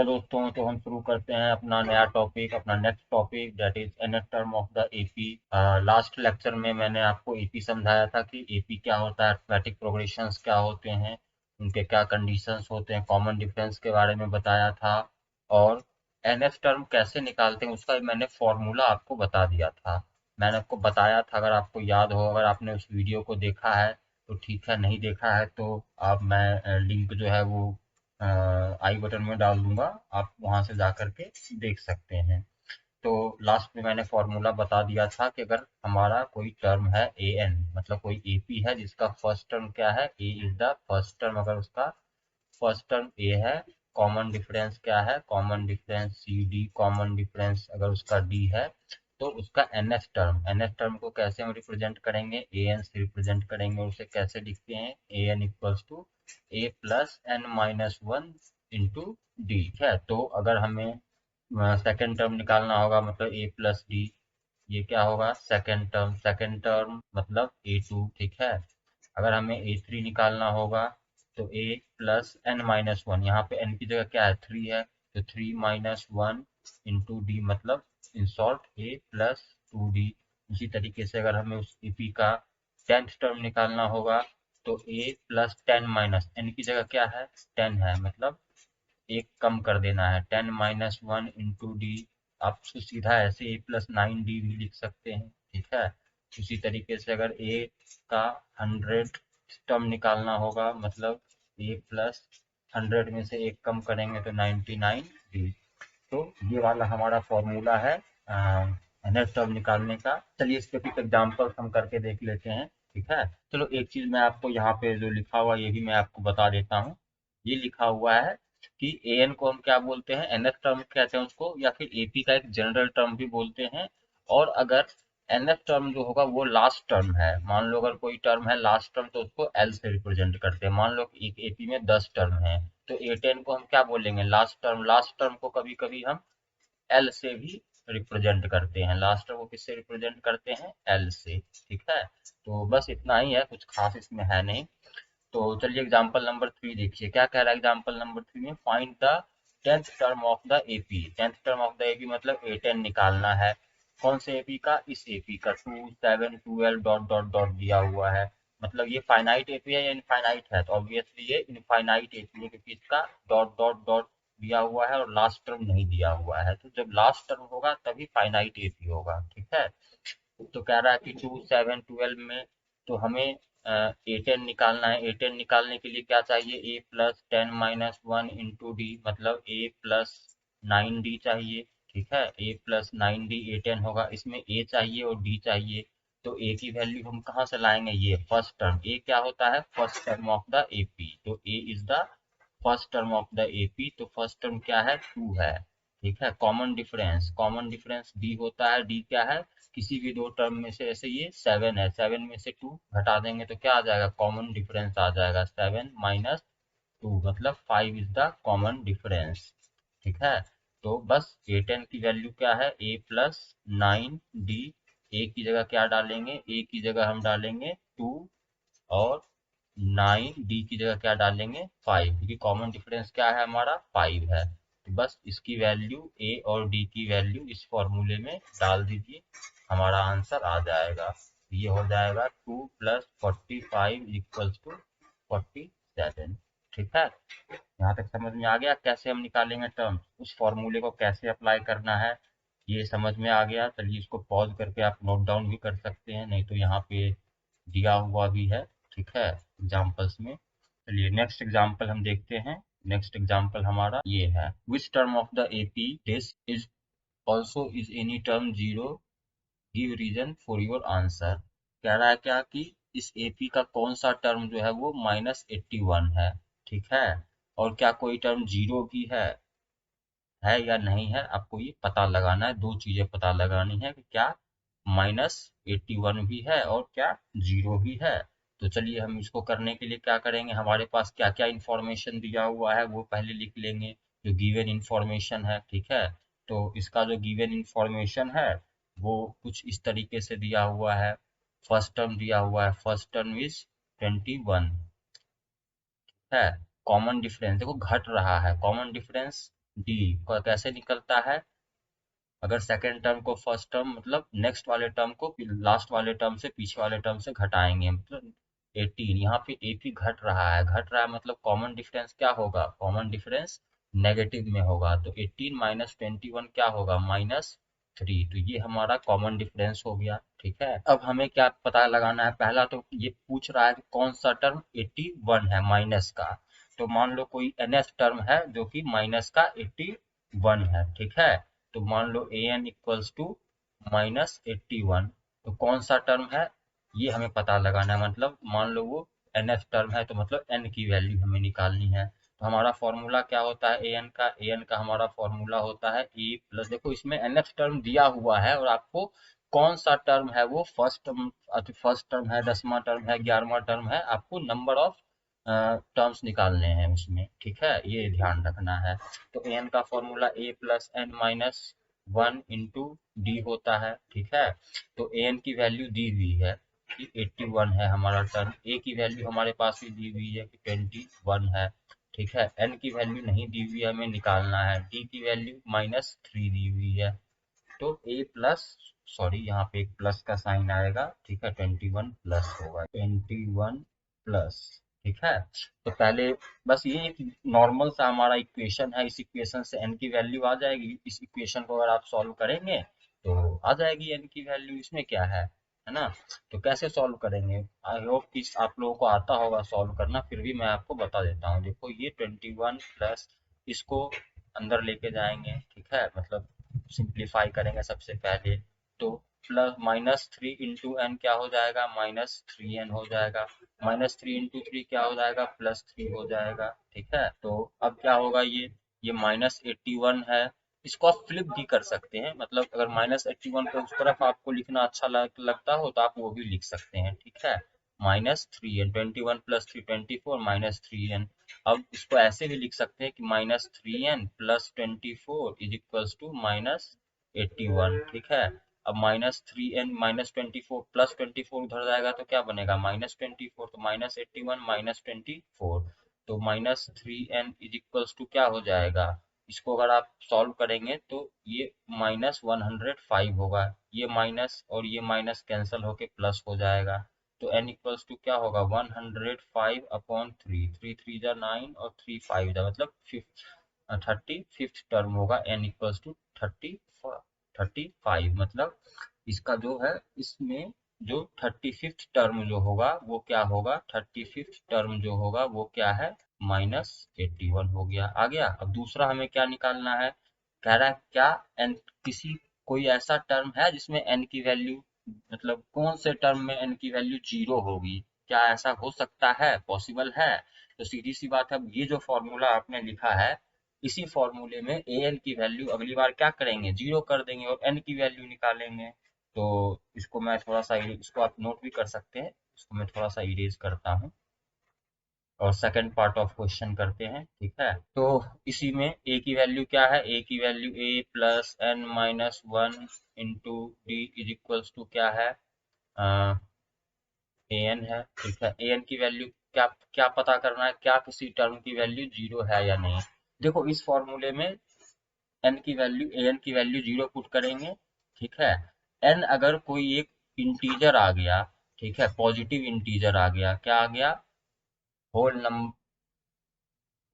चलो दोस्तों, तो हम शुरू करते हैं अपना नया टॉपिक, अपना next topic, that is nth term of the AP. Last lecture में मैंने आपको एपी समझाया था कि एपी क्या होता है, अरिथमेटिक प्रोग्रेशंस क्या होते हैं, उनके क्या कंडीशंस होते हैं, कॉमन डिफरेंस के बारे में बताया था। और nth टर्म कैसे निकालते हैं उसका मैंने फॉर्मूला आपको बता दिया था। मैंने आपको बताया था, अगर आपको याद हो, अगर आपने उस वीडियो को देखा है तो ठीक है, नहीं देखा है तो आप मैं लिंक जो है वो आई बटन में डाल दूंगा, आप वहां से जा करके देख सकते हैं। तो लास्ट में मैंने फॉर्मूला बता दिया था कि अगर हमारा कोई टर्म है ए एन, मतलब कोई एपी है जिसका फर्स्ट टर्म क्या है, ए इज द फर्स्ट टर्म, अगर उसका फर्स्ट टर्म ए है, कॉमन डिफरेंस क्या है, common difference C D, common difference अगर उसका डी है, तो उसका एनएफ टर्म को कैसे हम रिप्रेजेंट करेंगे, ए एन से रिप्रेजेंट करेंगे। उसे कैसे लिखते हैं, a n equals to a plus N minus one into d है। तो अगर हमें सेकेंड टर्म निकालना होगा, मतलब ए प्लस डी, ये क्या होगा, सेकेंड टर्म मतलब ए टू, ठीक है। अगर हमें ए थ्री निकालना होगा तो a plus N minus one, यहाँ पे एन की जगह क्या है, थ्री है, तो three minus one into d, मतलब in short a plus two d. उसी तरीके से अगर हमें उस ईपी का टेंथ टर्म निकालना होगा तो a plus ten minus N की जगह क्या है, टेन है, मतलब एक कम कर देना है, ten minus one into D. आप उसको सीधा ऐसे ए प्लस नाइन डी भी लिख सकते हैं, ठीक है। उसी तरीके से अगर ए का हंड्रेड टर्म निकालना होगा, मतलब ए प्लस हंड्रेड में से एक कम करेंगे तो नाइन्टी नाइन डी। तो ये वाला हमारा फॉर्मूला है नेक्स्ट टर्म निकालने का। चलिए इस पे कुछ एग्जाम्पल्स हम करके देख लेते हैं, ठीक है। चलो एक चीज मैं आपको यहाँ पे जो लिखा हुआ ये भी मैं आपको बता देता हूँ। ये लिखा हुआ है कि ए एन को हम क्या बोलते हैं, एनएफ टर्म कहते हैं उसको, या फिर एपी का एक जनरल टर्म भी बोलते हैं। और अगर एनएफ टर्म जो होगा वो लास्ट टर्म है, मान लो अगर कोई टर्म है लास्ट टर्म, तो उसको एल से रिप्रेजेंट करते हैं। मान लो कि एक एपी में 10 टर्म है, तो ए टेन को हम क्या बोलेंगे, लास्ट टर्म। लास्ट टर्म को कभी कभी हम एल से भी रिप्रेजेंट करते हैं, लास्ट टर्म को किससे रिप्रेजेंट करते हैं, एल से, ठीक है। तो बस इतना ही है, कुछ खास इसमें है नहीं। तो चलिए एग्जांपल नंबर थ्री देखिए क्या कह रहा है। एग्जांपल नंबर थ्री में find the tenth term of the AP. Tenth term of the AP मतलब ए टेन निकालना है। कौन से एपी का, इस एपी का, two seven twelve dot dot dot दिया हुआ है। मतलब ये फाइनाइट एपी है या इनफाइनाइट है, तो ऑब्वियसली ये इनफाइनाइट एपी है, क्योंकि इसका डॉट डॉट डॉट दिया हुआ है और लास्ट टर्म नहीं दिया हुआ है। तो जब लास्ट टर्म होगा तभी फाइनाइट एपी होगा, ठीक है। तो कह रहा है कि टू सेवन ट्वेल्व में, तो हमें ए टेन निकालना है। ए टेन निकालने के लिए क्या चाहिए, a plus ten minus one into d, मतलब ए प्लस नाइन डी चाहिए, ठीक है। A plus nine d a ten होगा, इसमें ए चाहिए और डी चाहिए। तो ए की वैल्यू हम कहाँ से लाएंगे, ये फर्स्ट टर्म, ए क्या होता है, first term of the AP, तो a is the first term of the AP. तो फर्स्ट टर्म क्या है, टू है, ठीक है। कॉमन डिफरेंस डी होता है, डी क्या है, किसी भी दो टर्म में से, जैसे ये सेवन है, सेवन में से टू घटा देंगे तो क्या आ जाएगा, कॉमन डिफरेंस आ जाएगा, सेवन माइनस टू, मतलब five is the common difference, ठीक है। तो बस ए टेन की वैल्यू क्या है, ए प्लस नाइन डी। ए की जगह क्या डालेंगे, ए की जगह हम डालेंगे टू, और नाइन डी की जगह क्या डालेंगे, फाइव, क्योंकि कॉमन डिफरेंस क्या है हमारा, फाइव है। तो बस इसकी वैल्यू, ए और डी की वैल्यू इस फॉर्मूले में डाल दीजिए, हमारा आंसर आ जाएगा। ये हो जाएगा two plus forty five equals to forty seven, ठीक है। यहाँ तक समझ में आ गया कैसे हम निकालेंगे टर्म, उस फॉर्मूले को कैसे अप्लाई करना है, ये समझ में आ गया। चलिए इसको पॉज करके आप नोट डाउन भी कर सकते हैं, नहीं तो यहाँ पे दिया हुआ भी है, ठीक है, एग्जाम्पल्स में। चलिए नेक्स्ट एग्जाम्पल हम देखते हैं। नेक्स्ट एग्जाम्पल हमारा ये है, which term of the AP this is also is any term zero, give reason for your answer. कह रहा है क्या कि इस एपी का कौन सा टर्म जो है वो माइनस एट्टी वन है, ठीक है, और क्या कोई टर्म जीरो भी है या नहीं है, आपको ये पता लगाना है। दो चीजें पता लगानी है कि क्या माइनस एट्टी वन भी है और क्या जीरो भी है। तो चलिए हम इसको करने के लिए क्या करेंगे, हमारे पास क्या क्या इंफॉर्मेशन दिया हुआ है वो पहले लिख लेंगे, जो गिवन इंफॉर्मेशन है, ठीक है। तो इसका जो गिवन इंफॉर्मेशन है वो कुछ इस तरीके से दिया हुआ है। फर्स्ट टर्म दिया हुआ है, फर्स्ट टर्म इज 21 है। कॉमन डिफरेंस देखो घट रहा है, कॉमन डिफरेंस डी कैसे निकलता है? अगर सेकेंड टर्म को फर्स्ट टर्म मतलब नेक्स्ट वाले टर्म को लास्ट वाले टर्म से पीछे वाले टर्म से घटाएंगे मतलब 18, यहाँ पे एपी घट रहा है मतलब कॉमन डिफरेंस क्या होगा? कॉमन डिफरेंस नेगेटिव में होगा, तो 18 माइनस 21 क्या होगा? -3। तो ये हमारा कॉमन डिफरेंस हो गया। ठीक है, अब हमें क्या पता लगाना है? पहला तो ये पूछ रहा है कि कौन सा टर्म 81 है माइनस का। तो मान लो कोई nth टर्म है जो कि माइनस का 81 है। ठीक है, तो मान लो ए एन इक्वल्स टू -81। तो कौन सा टर्म है ये हमें पता लगाना है, मतलब मान लो वो nth टर्म है तो मतलब n की वैल्यू हमें निकालनी है। तो हमारा फॉर्मूला क्या होता है ए एन का हमारा फॉर्मूला होता है ए प्लस, देखो इसमें nth टर्म दिया हुआ है और आपको कौन सा टर्म है वो फर्स्ट टर्म है, 10वां टर्म है, 11वां टर्म है, आपको नंबर ऑफ टर्म्स निकालने हैं उसमें। ठीक है, ये ध्यान रखना है। तो एन का फॉर्मूला ए plus N minus 1 into d होता है। ठीक है, तो एन की वैल्यू दी हुई है कि 81 है हमारा टर्म, ए की वैल्यू हमारे पास भी दी हुई है कि 21 है। ठीक है, एन की वैल्यू नहीं दी हुई है, हमें निकालना है। डी की वैल्यू -3 दी हुई है। तो ए प्लस, सॉरी यहाँ पे एक प्लस का साइन आएगा। ठीक है, 21 प्लस होगा, 21 प्लस। ठीक है, तो पहले बस ये एक नॉर्मल सा हमारा इक्वेशन है, इस इक्वेशन से एन की वैल्यू आ जाएगी। इस इक्वेशन को अगर आप सॉल्व करेंगे तो आ जाएगी एन की वैल्यू, इसमें क्या है ना। तो कैसे सॉल्व करेंगे? आई होप कि आप लोगों को आता होगा सॉल्व करना, फिर भी मैं आपको बता देता हूँ। देखो ये 21 प्लस, इसको अंदर लेके जाएंगे। ठीक है, मतलब सिंप्लीफाई करेंगे सबसे पहले, तो प्लस -3 इंटू एन क्या हो जाएगा? -3n हो जाएगा। -3 इंटू 3 क्या हो जाएगा? +3 हो जाएगा। ठीक है, तो अब क्या होगा? ये -81 है, इसको आप फ्लिप भी कर सकते हैं, मतलब अगर -81 को उस तरफ आपको लिखना अच्छा लगता हो तो आप वो भी लिख सकते हैं। ठीक है, -3n, 21 प्लस 3 24, -3n। अब इसको ऐसे भी लिख सकते हैं कि -3n plus 24 is equals to -81। ठीक है, अब -3n -24 प्लस 24 उधर जाएगा तो क्या बनेगा? -24, तो -81 -24, तो -3n इज इक्वल्स टू क्या हो जाएगा? इसको अगर आप सॉल्व करेंगे तो ये -105 होगा, ये माइनस और ये माइनस कैंसल होके प्लस हो जाएगा। तो n इक्वल्स टू क्या होगा? 105 अपॉन 3, 3 3 जा 9 और 3 5 जा मतलब 35th टर्म होगा। n इक्वल्स टू 35, मतलब इसका जो है इसमें जो 35th टर्म जो होगा वो क्या होगा? 35th टर्म जो होगा वो क्या है? -81 हो गया। आ गया। अब दूसरा हमें क्या निकालना है? कह रहा है क्या एन किसी कोई ऐसा टर्म है जिसमें एन की वैल्यू, मतलब कौन से टर्म में एन की वैल्यू 0 होगी? क्या ऐसा हो सकता है? पॉसिबल है? तो सीधी सी बात है, अब ये जो फॉर्मूला आपने लिखा है इसी फॉर्मूले में ए एन की वैल्यू अगली बार क्या करेंगे? 0 कर देंगे और एन की वैल्यू निकालेंगे। तो इसको मैं थोड़ा सा इसको आप नोट भी कर सकते हैं, इसको मैं थोड़ा सा इरेज करता हूँ और सेकंड पार्ट ऑफ क्वेश्चन करते हैं। ठीक है, तो इसी में ए की वैल्यू क्या है? ए की value A plus N minus 1 into D is equals to क्या है? ए एन है। ठीक है, ए एन की वैल्यू क्या क्या पता करना है? क्या किसी टर्म की वैल्यू 0 है या नहीं? देखो इस फॉर्मूले में एन की वैल्यू ए एन की वैल्यू 0 पुट करेंगे। ठीक है, एन अगर कोई एक इंटीजर आ गया, ठीक है, पॉजिटिव इंटीजर आ गया, क्या आ गया? होल नंबर,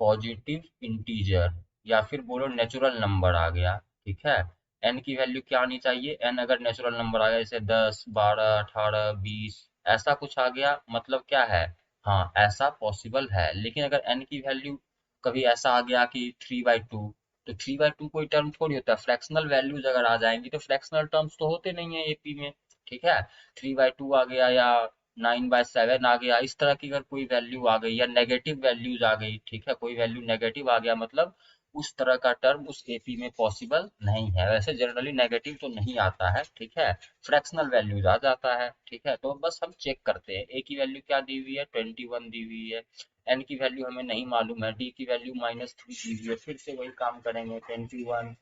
पॉजिटिव इंटीजर, या फिर बोलो नेचुरल नंबर आ गया। ठीक है, एन की वैल्यू क्या आनी चाहिए? एन अगर नेचुरल नंबर आ गया जैसे 10 12 18 20 ऐसा कुछ आ गया, मतलब क्या है? हाँ, ऐसा पॉसिबल है। लेकिन अगर एन की वैल्यू कभी ऐसा आ गया कि 3/2, तो 3/2 कोई टर्म थोड़ी होता है। फ्रैक्शनल वैल्यूज अगर आ जाएंगी तो फ्रैक्शनल टर्म्स तो होते नहीं है एपी में। ठीक है, 3/2 आ गया या 9/7 आ गया, इस तरह की अगर कोई वैल्यू आ गई या नेगेटिव वैल्यूज आ गई, ठीक है, कोई वैल्यू नेगेटिव आ गया, मतलब उस तरह का टर्म उस एपी में पॉसिबल नहीं है। वैसे जनरली नेगेटिव तो नहीं आता है। ठीक है, फ्रैक्शनल वैल्यूज आ जाता है। ठीक है, तो बस हम चेक करते हैं। ए की वैल्यू क्या दी हुई है? 21 दी हुई है। एन की वैल्यू हमें नहीं मालूम है। डी की वैल्यू -3 दी हुई है। फिर से वही काम करेंगे, 21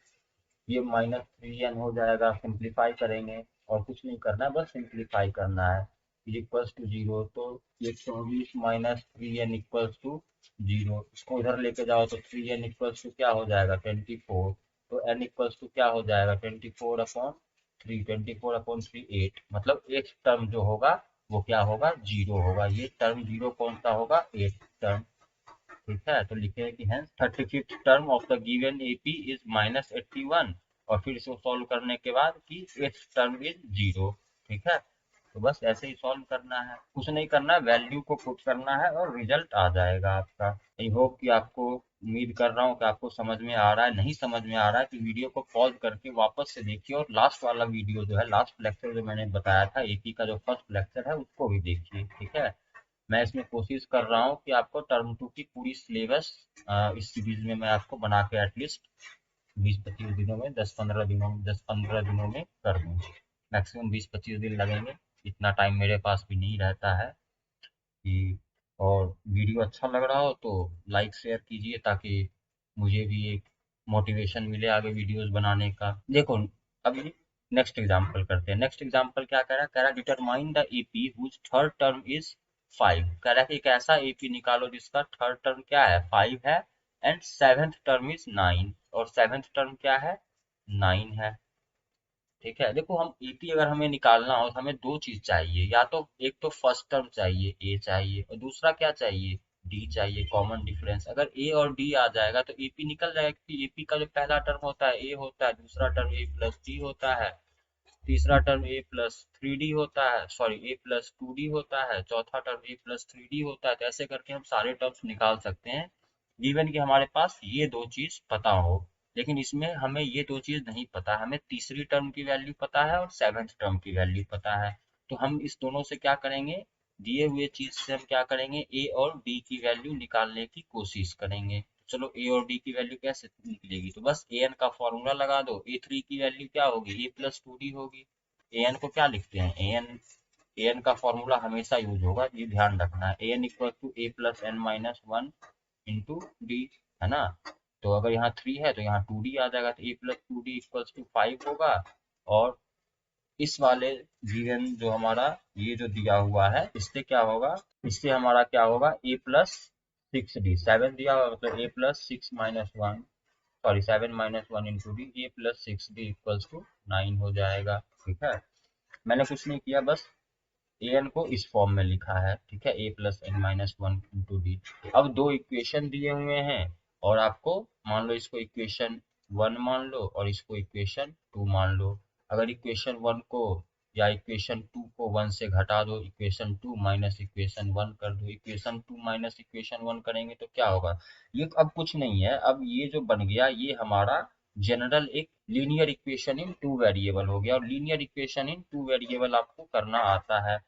ये -3n हो जाएगा, सिंप्लीफाई करेंगे और कुछ नहीं करना है, बस सिंप्लीफाई करना है। इज इक्वल्स टू 0, तो ये 24 माइनस 3n इक्वल्स टू 0, इसको इधर लेके जाओ तो 3n इक्वल्स टू क्या हो जाएगा 24, तो n इक्वल्स टू क्या हो जाएगा 24/3, 24/3 8, मतलब एक टर्म जो होगा वो क्या होगा 0 होगा, ये टर्म 0 कौन सा होगा 8 टर्म। ठीक है, तो लिखे कि hence 35th term of the given AP is -81, और फिर इसको सॉल्व करने के बाद कि 8th टर्म इज 0। ठीक है, तो बस ऐसे ही सॉल्व करना है, कुछ नहीं करना है, वैल्यू को पुट करना है और रिजल्ट आ जाएगा आपका। आई होप कि आपको, उम्मीद कर रहा हूँ कि आपको समझ में आ रहा है, नहीं समझ में आ रहा है तो वीडियो को पॉज करके वापस से देखिए, और लास्ट वाला वीडियो जो है, लास्ट लेक्चर जो मैंने बताया था एपी का जो फर्स्ट लेक्चर है उसको भी देखिए। ठीक है, मैं इसमें कोशिश कर रहा हूँ कि आपको टर्म 2 की पूरी सिलेबस इस सीरीज में मैं आपको बना के एटलीस्ट 20-25 दिनों में, 10-15 दिनों में कर दूँ। मैक्सिमम 20-25 दिन लगेंगे, इतना टाइम मेरे पास भी नहीं रहता है कि, और वीडियो अच्छा लग रहा हो तो लाइक शेयर कीजिए ताकि मुझे भी एक मोटिवेशन मिले आगे वीडियोस बनाने का। देखो, अभी नेक्स्ट एग्जांपल करते हैं। नेक्स्ट एग्जांपल क्या कह रहा है determine the AP whose third term is 5, कह रहा है कि एक ऐसा एपी निकालो जिसका थर्ड टर्म क्या है 5 है, एंड सेवेंथ टर्म इज 9, और सेवेंथ टर्म क्या है 9 है। ठीक है, देखो हम एपी अगर हमें निकालना हो तो हमें दो चीज चाहिए, या तो एक तो फर्स्ट टर्म चाहिए ए चाहिए, और दूसरा क्या चाहिए डी चाहिए, कॉमन डिफरेंस। अगर ए और डी आ जाएगा तो एपी निकल जाएगा, क्योंकि एपी का जो पहला टर्म होता है ए होता है, दूसरा टर्म ए प्लस डी होता है, तीसरा टर्म ए प्लस 3d होता है, सॉरी ए प्लस 2d होता है, चौथा टर्म ए प्लस 3d होता है। तो ऐसे करके हम सारे टर्म्स निकाल सकते हैं, गिवन कि हमारे पास ये दो चीज पता हो। लेकिन इसमें हमें ये दो चीज नहीं पता, हमें तीसरी टर्म की वैल्यू पता है और सेवेंथ टर्म की वैल्यू पता है। तो हम इस दोनों से क्या करेंगे, दिए हुए चीज से हम क्या करेंगे ए और डी की वैल्यू निकालने की कोशिश करेंगे। चलो ए और डी की वैल्यू कैसे निकलेगी, तो बस ए एन का फॉर्मूला लगा दो, ए थ्री की वैल्यू क्या होगी ए प्लस 2d होगी। ए एन को क्या लिखते हैं ए एन का फॉर्मूला हमेशा यूज होगा, ये ध्यान रखना है, a n equal to a plus N minus 1 into d, है ना। तो अगर यहाँ 3 है तो यहाँ 2d आ जाएगा, तो a plus 2d equals to 5 होगा। और इस वाले गिवन जो हमारा ये जो दिया हुआ है इससे क्या होगा, इससे हमारा क्या होगा ए प्लस 6d, 7 दिया हुआ मतलब a plus 6 - 1, sorry 7 - 1 into d, a plus 6d equals to 9 हो जाएगा। ठीक है, मैंने कुछ नहीं किया, बस ए एन को इस फॉर्म में लिखा है। ठीक है, a plus N minus 1 into d. अब दो इक्वेशन दिए हुए हैं, और आपको मान लो इसको इक्वेशन 1 मान लो और इसको इक्वेशन 2 मान लो। अगर इक्वेशन 1 को या इक्वेशन 2 को 1 से घटा दो, इक्वेशन 2 माइनस इक्वेशन 1 कर दो, इक्वेशन 2 माइनस इक्वेशन 1 करेंगे तो क्या होगा, ये अब कुछ नहीं है, अब ये जो बन गया ये हमारा जनरल एक linear equation in two variable हो गया, और linear equation in two variable आपको करना आता है।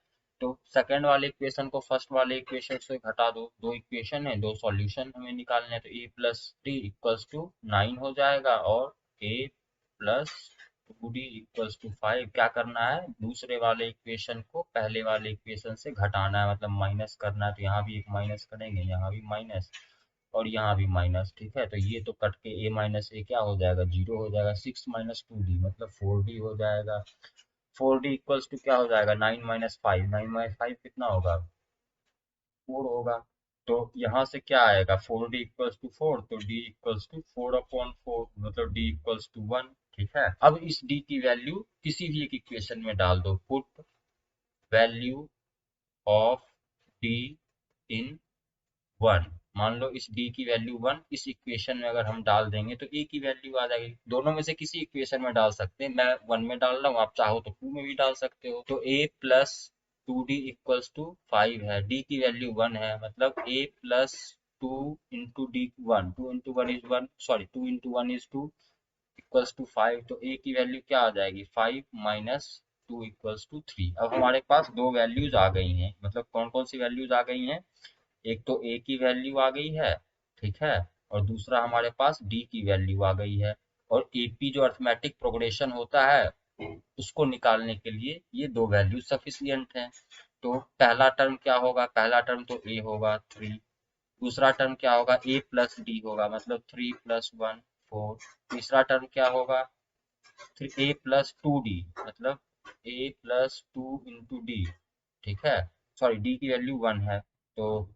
तो सेकंड वाले इक्वेशन को फर्स्ट वाले इक्वेशन से घटा दो, दो इक्वेशन है दो सॉल्यूशन हमें निकालने हैं, तो a plus D equals to 9 हो जाएगा, और ए प्लस 2d इक्वल्स टू 5। क्या करना है, दूसरे वाले इक्वेशन को पहले वाले इक्वेशन से घटाना है, मतलब माइनस करना है, तो यहाँ भी एक माइनस करेंगे, यहाँ भी माइनस और यहाँ भी माइनस। ठीक है, तो ये तो कट के a माइनस ए क्या हो जाएगा 0 हो जाएगा, 6 - 2d मतलब 4d हो जाएगा। 4d इक्वल्स टू क्या हो जाएगा 9 - 5, 9 - 5 कितना होगा 4 होगा। तो यहाँ से क्या आएगा 4d इक्वल्स टू 4, तो d इक्वल्स टू 4/4 मतलब d इक्वल्स टू 1। ठीक है, अब इस d की वैल्यू किसी भी एक इक्वेशन में डाल दो, पुट वैल्यू ऑफ d इन 1, मान लो इस d की वैल्यू 1 इस इक्वेशन में अगर हम डाल देंगे तो a की वैल्यू आ जाएगी, दोनों में से किसी इक्वेशन में डाल सकते हैं, मैं 1 में डाल रहा हूँ, आप चाहो तो 2 में भी डाल सकते हो। तो a plus 2d equals to 5 है, d की वैल्यू 1 है, मतलब a plus 2 into D 1, 2 into 1 is 1, sorry 2 into 1 is 2 equals to 5। तो a की वैल्यू क्या आ जाएगी 5 माइनस 2 इक्वल्स टू 3। अब हमारे पास दो वैल्यूज आ गई हैं, मतलब कौन कौन सी वैल्यूज आ गई हैं, एक तो a की वैल्यू आ गई है, ठीक है, और दूसरा हमारे पास d की वैल्यू आ गई है। और ap जो अर्थमेटिक प्रोग्रेशन होता है उसको निकालने के लिए ये दो वैल्यू सफिशियंट हैं। तो पहला टर्म क्या होगा, पहला टर्म तो a होगा 3, दूसरा टर्म क्या होगा a प्लस डी होगा, मतलब 3 + 1 4, तीसरा टर्म क्या होगा a प्लस 2d मतलब a प्लस 2 इंटू डी। ठीक है, सॉरी डी की वैल्यू 1 है, तो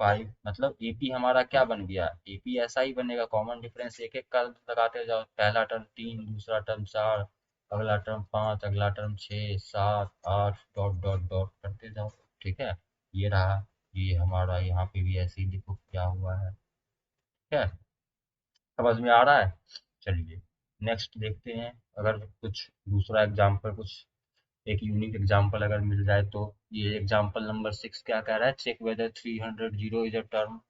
5 मतलब एपी हमारा क्या बन गया, एपी ऐसा ही बनेगा, कॉमन डिफरेंस एक एक का लगाते जाओ, पहला टर्म 3, दूसरा टर्म 4, अगला टर्म 5, अगला टर्म 6, 7, 8 डॉट डॉट डॉट करते जाओ। ठीक है, ये रहा, ये हमारा यहाँ पे भी ऐसे ही लिखो क्या हुआ है। ठीक है, समझ में आ रहा है। चलिए नेक्स्ट देखते हैं, अगर कुछ दूसरा एग्जाम्पल, कुछ एक यूनिक एग्जाम्पल अगर मिल जाए तो। ये एग्जाम्पल नंबर 6 क्या कह रहा है, check whether 300 is a term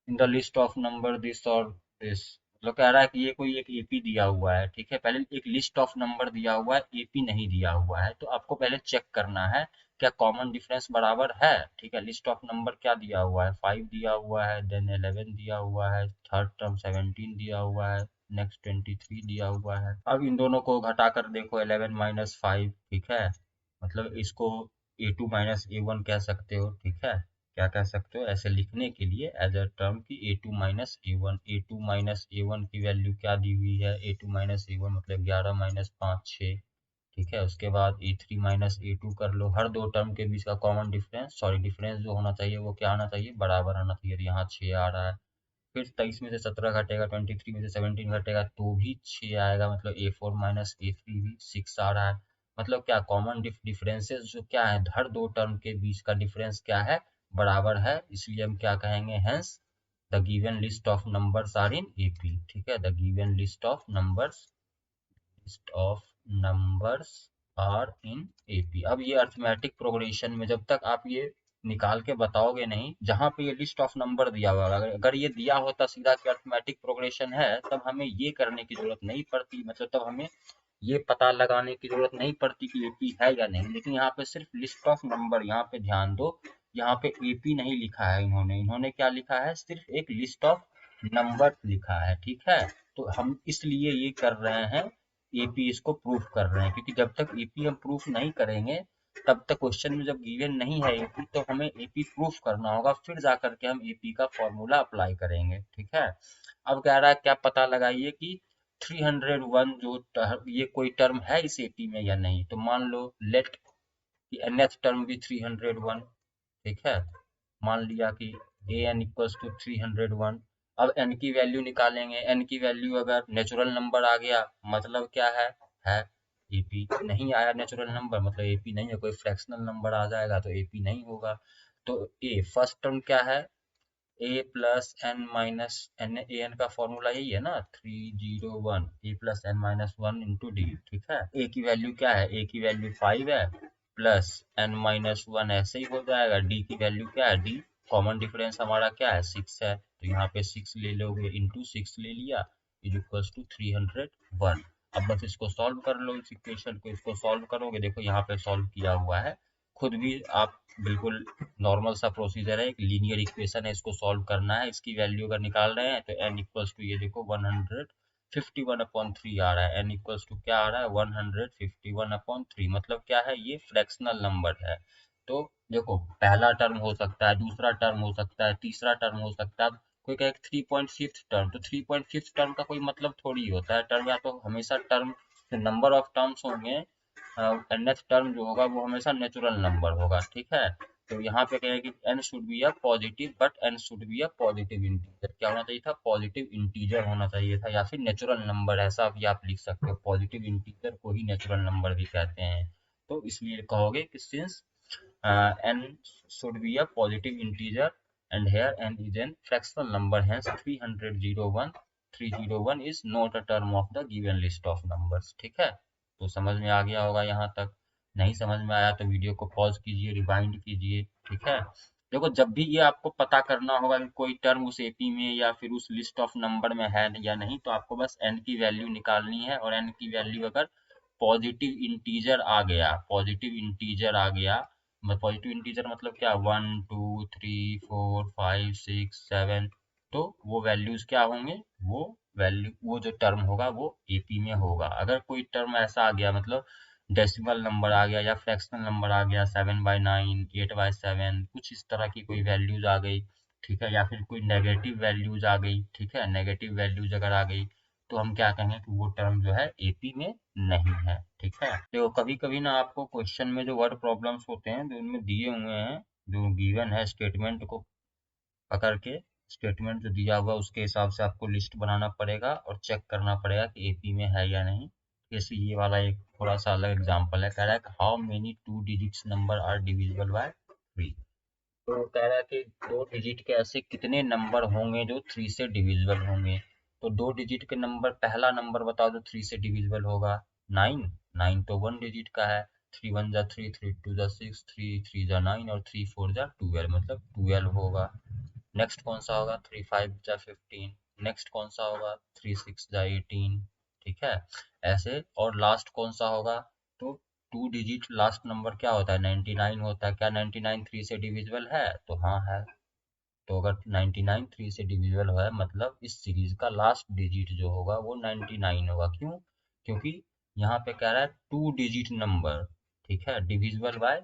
in the list of number this और दिस। मतलब कह रहा है कि ये कोई एक एपी दिया हुआ है, ठीक है, पहले एक लिस्ट ऑफ नंबर दिया हुआ है, एपी नहीं दिया हुआ है, तो आपको पहले चेक करना है क्या कॉमन डिफरेंस बराबर है। ठीक है, लिस्ट ऑफ नंबर क्या दिया हुआ है, 5 दिया हुआ है, देन 11 दिया हुआ है, थर्ड टर्म 17 दिया हुआ है, नेक्स्ट 23 दिया हुआ है। अब इन दोनों को घटा कर देखो, 11 माइनस 5, ठीक है, मतलब इसको A2 माइनस A1 कह सकते हो। ठीक है, क्या कह सकते हो ऐसे लिखने के लिए एज अ टर्म की A2 minus A1, A2 minus A1 की वैल्यू क्या दी हुई है, A2 माइनस A1 मतलब 11 माइनस 5 6। ठीक है, उसके बाद A3 माइनस A2 कर लो, हर दो टर्म के बीच का कॉमन डिफरेंस, सॉरी डिफरेंस जो होना चाहिए वो क्या आना चाहिए, बराबर आना चाहिए, तो यहाँ 6 आ रहा है। फिर 23 में से 17 घटेगा, 23 में से 17 घटेगा तो भी 6 आएगा, मतलब A4 माइनस A3 भी 6 आ रहा है। मतलब क्या कॉमन डिफरेंसेस जो क्या है, हर दो टर्म के बीच का डिफरेंस क्या है, बराबर है, इसलिए हम क्या कहेंगे, hence the given list of numbers are in AP. ठीक है, the given list of numbers are in AP. अब ये अर्थमेटिक प्रोग्रेशन में जब तक आप ये निकाल के बताओगे नहीं, जहां पे ये लिस्ट ऑफ नंबर दिया हुआ है, अगर ये दिया होता सीधा कि अर्थमेटिक प्रोग्रेशन है, तब हमें ये करने की जरूरत नहीं पड़ती, मतलब तब हमें ये पता लगाने की जरूरत नहीं पड़ती कि एपी है या नहीं। लेकिन यहाँ पे सिर्फ लिस्ट ऑफ नंबर, यहाँ पे ध्यान दो, यहाँ पे एपी नहीं लिखा है इन्होंने, इन्होंने क्या लिखा है, सिर्फ एक लिस्ट ऑफ नंबर लिखा है। ठीक है, तो हम इसलिए ये कर रहे हैं, एपी इसको प्रूफ कर रहे हैं, क्योंकि जब तक एपी हम प्रूफ नहीं करेंगे, तब तक क्वेश्चन में जब गिवन नहीं है एपी, तो हमें एपी प्रूफ करना होगा, फिर जाकर के हम एपी का फॉर्मूला अप्लाई करेंगे। ठीक है, अब कह रहा है क्या पता लगाइए कि 301 जो ये कोई टर्म है इस एपी में या नहीं, तो मान लो लेट कि nth टर्म भी 301। ठीक है, मान लिया कि ए एन इक्वल्स टू 301। अब एन की वैल्यू निकालेंगे, एन की वैल्यू अगर नेचुरल नंबर आ गया मतलब क्या है एपी। नहीं आया नेचुरल नंबर मतलब एपी नहीं है, कोई फ्रैक्शनल नंबर आ जाएगा तो एपी नहीं होगा। तो ए फर्स्ट टर्म क्या है, a plus N minus n, a n का फॉर्मूला यही है ना, 301 a plus N minus 1 into d. ठीक है, ए की वैल्यू क्या है, ए की वैल्यू 5 है, प्लस एन माइनस 1 ऐसे ही हो जाएगा, डी की वैल्यू क्या है, डी कॉमन डिफरेंस हमारा क्या है 6 है, तो यहाँ पे 6 ले लोगे, इंटू 6 ले लिया, इज इक्वल्स टू 301। अब बस इसको सॉल्व कर लो, इस इक्वेशन को, इसको सॉल्व करोगे, देखो यहाँ पे सॉल्व किया हुआ है, खुद भी आप बिल्कुल नॉर्मल सा प्रोसीजर है, एक लीनियर इक्वेशन है, इसको सॉल्व करना है। इसकी वैल्यू अगर निकाल रहे हैं तो n इक्वल्स टू ये देखो 151/3 आ रहा है, n इक्वल्स टू क्या आ रहा है 151/3, मतलब क्या है ये फ्रैक्शनल नंबर है। तो देखो पहला टर्म हो सकता है, दूसरा टर्म हो सकता है, तीसरा टर्म हो सकता है। कोई कहे 3.5 टर्म, तो 3.5 टर्म का कोई मतलब थोड़ी होता है, टर्म या तो हमेशा टर्म नंबर ऑफ टर्म्स होंगे, nth टर्म जो होगा वो हमेशा नेचुरल नंबर होगा। ठीक है, तो यहाँ पे कहें कि n should be a positive, but n should be a positive integer. क्या होना चाहिए था, पॉजिटिव इंटीजर होना चाहिए था, या फिर नेचुरल नंबर, ऐसा भी आप लिख सकते हो, पॉजिटिव इंटीजर को ही नेचुरल नंबर भी कहते हैं। तो इसलिए कहोगे कि since n should be a positive integer and here n is an fractional number, hence 301 is not a term of the given list of numbers। ठीक है, तो समझ में आ गया होगा यहाँ तक। नहीं समझ में आया तो वीडियो को पॉज कीजिए, रिवाइंड कीजिए। ठीक है, देखो जब भी ये आपको पता करना होगा कि कोई टर्म उस एपी में या फिर उस लिस्ट ऑफ नंबर में है या नहीं, तो आपको बस n की वैल्यू निकालनी है, और n की वैल्यू अगर पॉजिटिव इंटीजर आ गया, पॉजिटिव इंटीजर आ गया, पॉजिटिव इंटीजर मतलब क्या, 1 2 3 4 5 6 7, तो वो वैल्यूज क्या होंगे, वो वैल्यू, वो जो टर्म होगा वो एपी में होगा। अगर कोई टर्म ऐसा आ गया मतलब डेसिमल नंबर आ गया या फ्रैक्शनल नंबर आ गया, 7/9 8/7, कुछ इस तरह की कोई वैल्यूज आ गई, ठीक है, या फिर कोई नेगेटिव वैल्यूज आ गई, ठीक है, नेगेटिव वैल्यूज अगर आ गई, तो हम क्या कहेंगे कि वो टर्म जो है एपी में नहीं है। ठीक है, तो कभी कभी ना आपको क्वेश्चन में जो वर्ड प्रॉब्लम्स होते हैं जो उनमें दिए हुए हैं, जो गिवन है स्टेटमेंट को पकड़ के, स्टेटमेंट जो दिया हुआ उसके हिसाब से आपको लिस्ट बनाना पड़ेगा और चेक करना पड़ेगा कि एपी में है या नहीं। जैसे ये वाला एक थोड़ा सा अलग एग्जांपल है, कह रहा है कि how many 2 digits number are divisible by 3। तो कह रहा है कि 2 डिजिट के ऐसे कितने नंबर होंगे जो 3 से डिविजिबल होंगे। तो 2 डिजिट के नंबर, पहला नंबर बताओ जो 3 से डिविजिबल होगा। 9। 9 तो 1 डिजिट का है। 3 1 जा 3, 3 2 जा 6, 3 3 जा 9 और 3 4 जा 12, मतलब 12 होगा। नेक्स्ट कौन सा होगा, 3 5 जा 15। नेक्स्ट कौन सा होगा, 3 6 जा 18। ठीक है, ऐसे। और लास्ट कौन सा होगा, तो 2 डिजिट लास्ट नंबर क्या होता है, 99 होता है। क्या 99 3 से डिविजिबल है, तो हाँ है। तो अगर 99 3 से डिविजिबल है, मतलब इस सीरीज का लास्ट डिजिट जो होगा वो 99 होगा। क्यों, क्योंकि यहाँ पे कह रहा है 2 डिजिट नंबर, ठीक है, डिविजिबल बाय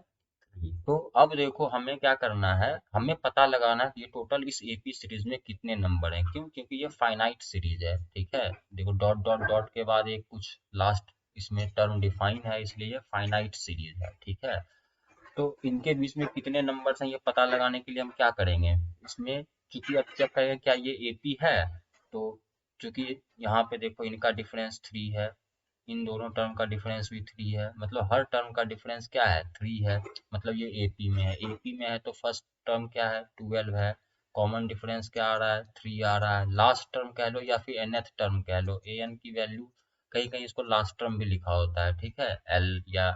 3। तो अब देखो हमें क्या करना है, हमें पता लगाना है कि ये टोटल इस एपी सीरीज में कितने नंबर हैं। क्यों, क्योंकि ये फाइनाइट सीरीज है। ठीक है, देखो डॉट डॉट डॉट के बाद एक कुछ लास्ट इसमें टर्म डिफाइन है, इसलिए ये फाइनाइट सीरीज है। ठीक है, तो इनके बीच में कितने नंबर्स हैं ये पता लगाने के लिए हम क्या करेंगे, इसमें चूंकि अब चेक करेंगे क्या ये एपी है। तो चूंकि यहाँ पे देखो इनका डिफरेंस 3 है, इन दोनों टर्म का डिफरेंस भी 3 है, मतलब हर टर्म का डिफरेंस क्या है, 3 है। मतलब ये एपी में है। एपी में है तो फर्स्ट टर्म क्या है, 12 है। कॉमन डिफरेंस क्या आ रहा है, 3 आ रहा है। लास्ट टर्म कह लो या फिर nth टर्म कह लो, an की वैल्यू, कहीं कहीं इसको लास्ट टर्म भी लिखा होता है। ठीक है, एल या,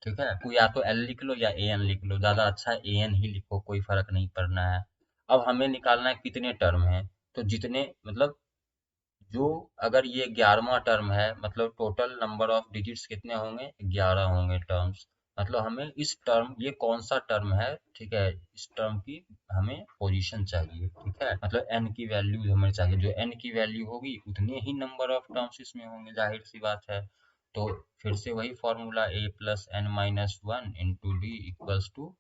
ठीक है, को या तो एल लिख लो या ए एन लिख लो, ज्यादा अच्छा है ए एन ही लिखो, कोई फर्क नहीं पड़ना है। अब हमें निकालना है कितने टर्म है, तो जितने, मतलब जो, अगर ये 11वां टर्म है, मतलब टोटल नंबर ऑफ डिजिट्स कितने होंगे, 11 होंगे टर्म्स। मतलब हमें इस टर्म, ये कौन सा टर्म है, ठीक है, इस टर्म की हमें पोजीशन चाहिए। ठीक है, मतलब एन की वैल्यू हमें चाहिए, जो एन की वैल्यू होगी उतने ही नंबर ऑफ टर्म्स इसमें होंगे, जाहिर सी बात है। तो फिर से वही formula, A plus N minus one into D equals to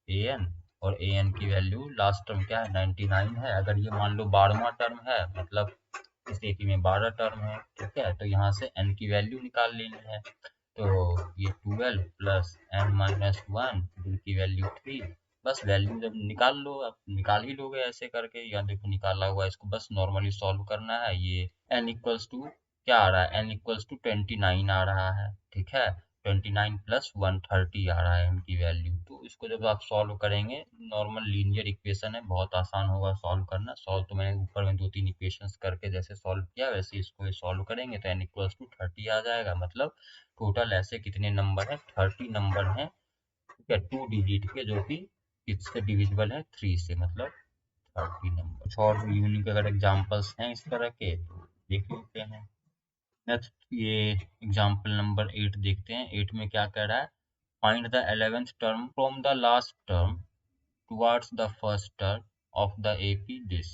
A N. और ए एन की वैल्यू लास्ट टर्म क्या है, 99 है। अगर ये मान लो 12वां टर्म है, मतलब इस एपी में 12 टर्म है। ठीक है, तो यहाँ से एन की वैल्यू निकाल लेनी है। तो ये 12 plus N minus one, D की वैल्यू 3। बस वैल्यू जब निकाल लो, अब निकाल ही लोगे ऐसे करके, या देखो निकाला हुआ है, इसको बस नॉर्मली सॉल्व करना है। ये एन इक्वल्स टू क्या आ रहा है, एन इक्वल्स टू 29 आ रहा है। ठीक है, 29 प्लस 130 आ रहा है इनकी वैल्यू। तो इसको जब आप सॉल्व करेंगे, नॉर्मल लीनियर इक्वेशन है, बहुत आसान होगा सॉल्व करना। सॉल्व तो मैंने ऊपर में 2 3 इक्वेशंस करके जैसे सॉल्व किया, वैसे इसको सॉल्व करेंगे तो n इक्वल्स टू 30 आ जाएगा। मतलब टोटल ऐसे कितने नंबर है, 30 नंबर हैं। ठीक है, 2 डिजिट के, जो कि किससे डिविजिबल है, 3 से, मतलब 30 नंबर। कुछ और यूनिक अगर एग्जाम्पल्स हैं इस तरह के तो देख लेते हैं। नेक्स्ट ये एग्जाम्पल नंबर 8 देखते हैं। 8 में क्या कह रहा है, find the 11th term from the last term towards the first term of the AP this.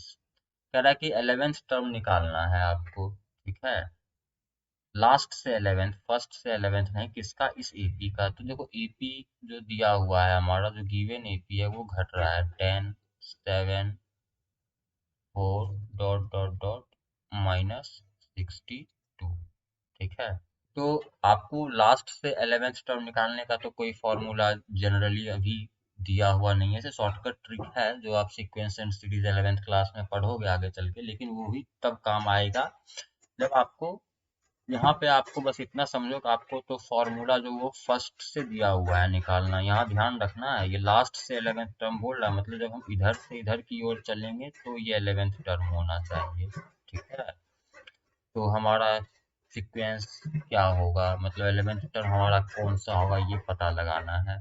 कह रहा है कि 11th टर्म निकालना है आपको। ठीक है, लास्ट से 11th, फर्स्ट से 11th नहीं, किसका, इस एपी का। तो देखो एपी जो दिया हुआ है हमारा, जो गिवन एपी है वो घट रहा है, 10 7 4 डॉट डॉट डॉट -62। ठीक है, तो आपको लास्ट से 11th टर्म निकालने का तो कोई फॉर्मूला जनरली अभी दिया हुआ नहीं है, ऐसे शॉर्टकट ट्रिक है जो आप sequence and series 11th class में पढ़ोगे आगे चल के, लेकिन वो भी तब काम आएगा जब आपको, यहाँ पे आपको बस इतना समझो कि आपको तो फॉर्मूला जो वो फर्स्ट से दिया हुआ है निकालना। यहाँ ध्यान रखना है, ये लास्ट से 11th टर्म बोल रहा है, मतलब जब हम इधर से इधर की ओर चलेंगे तो ये 11th टर्म होना चाहिए। ठीक है, तो हमारा सीक्वेंस क्या होगा, मतलब 11th टर्म हमारा कौन सा होगा, ये पता लगाना है।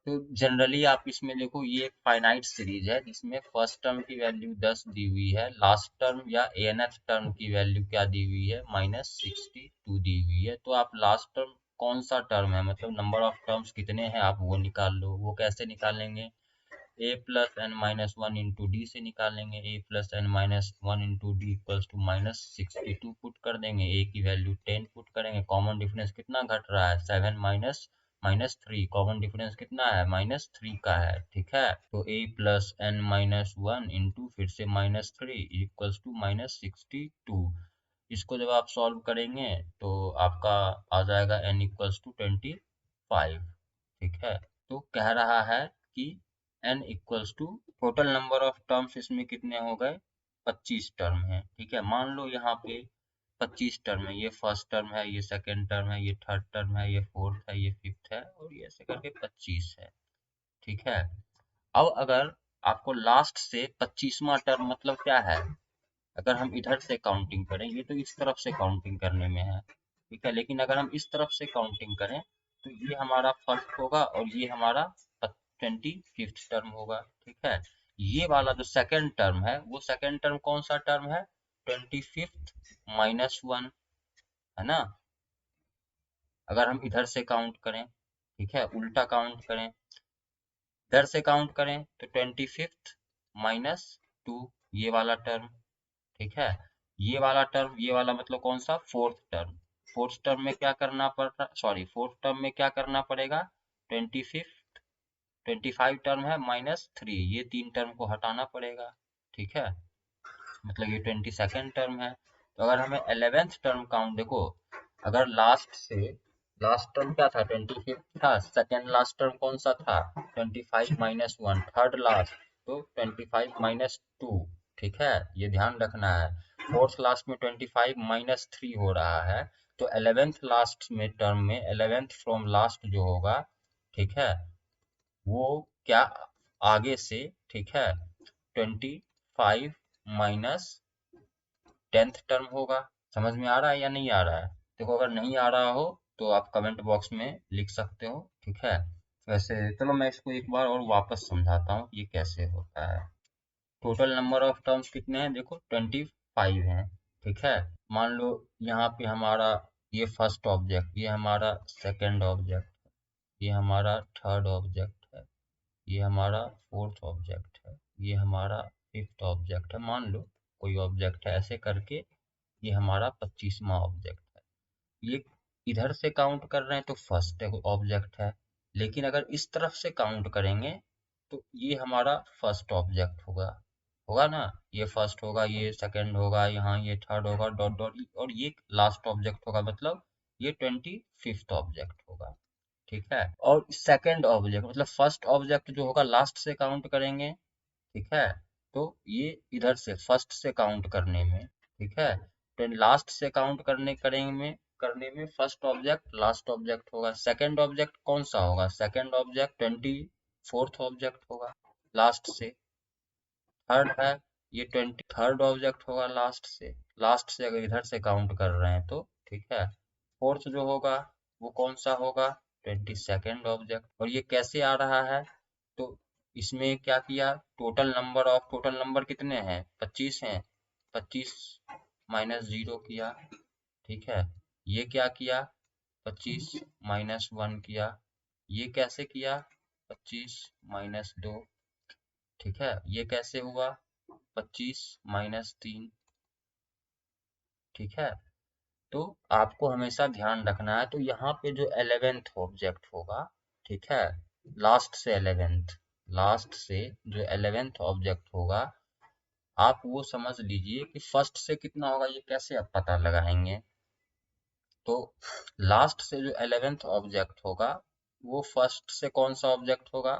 तो जनरली आप इसमें देखो, ये एक फाइनाइट सीरीज है जिसमें फर्स्ट टर्म की वैल्यू 10 दी हुई है, लास्ट टर्म या nth टर्म की वैल्यू क्या दी हुई है, -62 दी हुई है। तो आप लास्ट टर्म कौन सा टर्म है, मतलब नंबर ऑफ टर्म्स कितने हैं, आप वो निकाल लो। वो कैसे निकालेंगे, a plus N minus one into d से निकालेंगे। A plus N minus one into D equals to -62 put कर देंगे, ए की वैल्यू 10 पुट करेंगे। कॉमन डिफरेंस कितना घट रहा है, 7 माइनस -3, कॉमन डिफरेंस कितना है, -3 का है। ठीक है, तो a plus N minus one into फिर से -3 इक्वल्स टू -62। इसको जब आप सॉल्व करेंगे तो आपका आ जाएगा n इक्वल्स टू 25। ठीक है, तो कह रहा है कि n equals to total number of terms इसमें कितने हो गए, 25 टर्म है। ठीक है, मान लो यहाँ पे 25 टर्म है, ये फर्स्ट टर्म है, ये सेकेंड टर्म है, ये थर्ड टर्म है, ये फोर्थ है, ये फिफ्थ है, और ये ऐसे करके 25 है। ठीक है, अब अगर आपको लास्ट से 25वां टर्म मतलब क्या है, अगर हम इधर से काउंटिंग करें, ये तो इस तरफ से काउंटिंग करने में है। ठीक है, लेकिन अगर हम इस तरफ से काउंटिंग करें तो ये हमारा फर्स्ट होगा और ये हमारा 25th टर्म होगा। ठीक है, ये वाला जो सेकंड टर्म है वो सेकंड टर्म कौन सा टर्म है, 25th माइनस 1, है ना। अगर हम इधर से काउंट करें, ठीक है, उल्टा काउंट करें, इधर से काउंट करें तो 25th माइनस 2, ये वाला टर्म। ठीक है, ये वाला टर्म, ये वाला मतलब कौन सा, फोर्थ टर्म। फोर्थ टर्म में क्या करना पड़ता, सॉरी फोर्थ टर्म में क्या करना पड़ेगा, 25th 25 टर्म है माइनस 3, ये तीन टर्म को हटाना पड़ेगा। ठीक है, मतलब ये 22nd टर्म है। तो अगर हमें 11th टर्म काउंट, देखो अगर लास्ट से, लास्ट टर्म क्या था, 25th था, सेकेंड लास्ट टर्म कौन सा था, 25 माइनस 1, थर्ड लास्ट तो 25 माइनस 2। ठीक है, ये ध्यान रखना है। फोर्थ लास्ट में 25 माइनस 3 हो रहा है, तो 11th लास्ट में टर्म में 11th फ्रॉम लास्ट जो होगा, ठीक है, वो क्या आगे से, ठीक है, 25 माइनस 10th टर्म होगा। समझ में आ रहा है या नहीं आ रहा है, देखो अगर नहीं आ रहा हो तो आप कमेंट बॉक्स में लिख सकते हो। ठीक है, वैसे चलो मैं इसको एक बार और वापस समझाता हूँ ये कैसे होता है। टोटल नंबर ऑफ टर्म्स कितने हैं, देखो 25 हैं। ठीक है, मान लो यहाँ पे हमारा ये फर्स्ट ऑब्जेक्ट, ये हमारा सेकंड ऑब्जेक्ट, ये हमारा थर्ड ऑब्जेक्ट है, ये हमारा फोर्थ ऑब्जेक्ट है, ये हमारा फिफ्थ ऑब्जेक्ट है, मान लो कोई ऑब्जेक्ट है, ऐसे करके ये हमारा 25वां ऑब्जेक्ट है। ये इधर से काउंट कर रहे हैं तो फर्स्ट ऑब्जेक्ट है, लेकिन अगर इस तरफ से काउंट करेंगे तो ये हमारा फर्स्ट ऑब्जेक्ट होगा, होगा ना, ये फर्स्ट होगा, ये सेकंड होगा, यहाँ ये थर्ड होगा, डॉट डॉट, और ये लास्ट ऑब्जेक्ट होगा, मतलब ये 25th ऑब्जेक्ट होगा। ठीक है, और सेकंड ऑब्जेक्ट मतलब फर्स्ट ऑब्जेक्ट जो होगा लास्ट से काउंट करेंगे। ठीक है, तो ये इधर से फर्स्ट से काउंट करने में, ठीक है, तो लास्ट से काउंट करने में फर्स्ट ऑब्जेक्ट लास्ट ऑब्जेक्ट होगा। सेकंड ऑब्जेक्ट कौन सा होगा, सेकंड ऑब्जेक्ट 24th ऑब्जेक्ट होगा लास्ट से। थर्ड है, ये 23rd ऑब्जेक्ट होगा लास्ट से अगर इधर से काउंट कर रहे हैं तो। ठीक है, फोर्थ जो होगा वो कौन सा होगा, 22nd ऑब्जेक्ट। और ये कैसे आ रहा है, तो इसमें क्या किया, टोटल नंबर कितने हैं, 25 हैं, 25 माइनस 0 किया। ठीक है, ये क्या किया, 25 माइनस 1 किया, ये कैसे किया, 25 माइनस 2। ठीक है, ये कैसे हुआ, 25 माइनस 3। ठीक है, तो आपको हमेशा ध्यान रखना है, तो यहाँ पे जो 11th ऑब्जेक्ट होगा, ठीक है, लास्ट से 11th, लास्ट से जो 11th ऑब्जेक्ट होगा, आप वो समझ लीजिए कि फर्स्ट से कितना होगा, ये कैसे आप पता लगाएंगे। तो लास्ट से जो 11th ऑब्जेक्ट होगा वो फर्स्ट से कौन सा ऑब्जेक्ट होगा,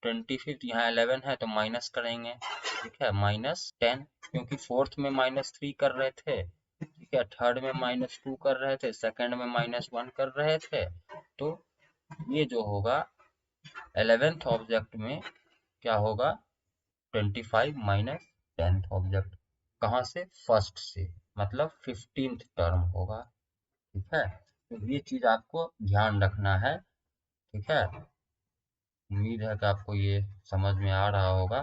25th, यहाँ 11 है तो माइनस करेंगे। ठीक है, -10, क्योंकि फोर्थ में -3 कर रहे थे, ठीक है, थर्ड में -2 कर रहे थे, सेकंड में -1 कर रहे थे, तो ये जो होगा 11th ऑब्जेक्ट में क्या होगा, 25 माइनस 10th ऑब्जेक्ट, कहाँ से, फर्स्ट से, मतलब 15th टर्म होगा। ठीक है, तो ये चीज आपको ध्यान रखना है। ठीक है, उम्मीद है कि आपको ये समझ में आ रहा होगा।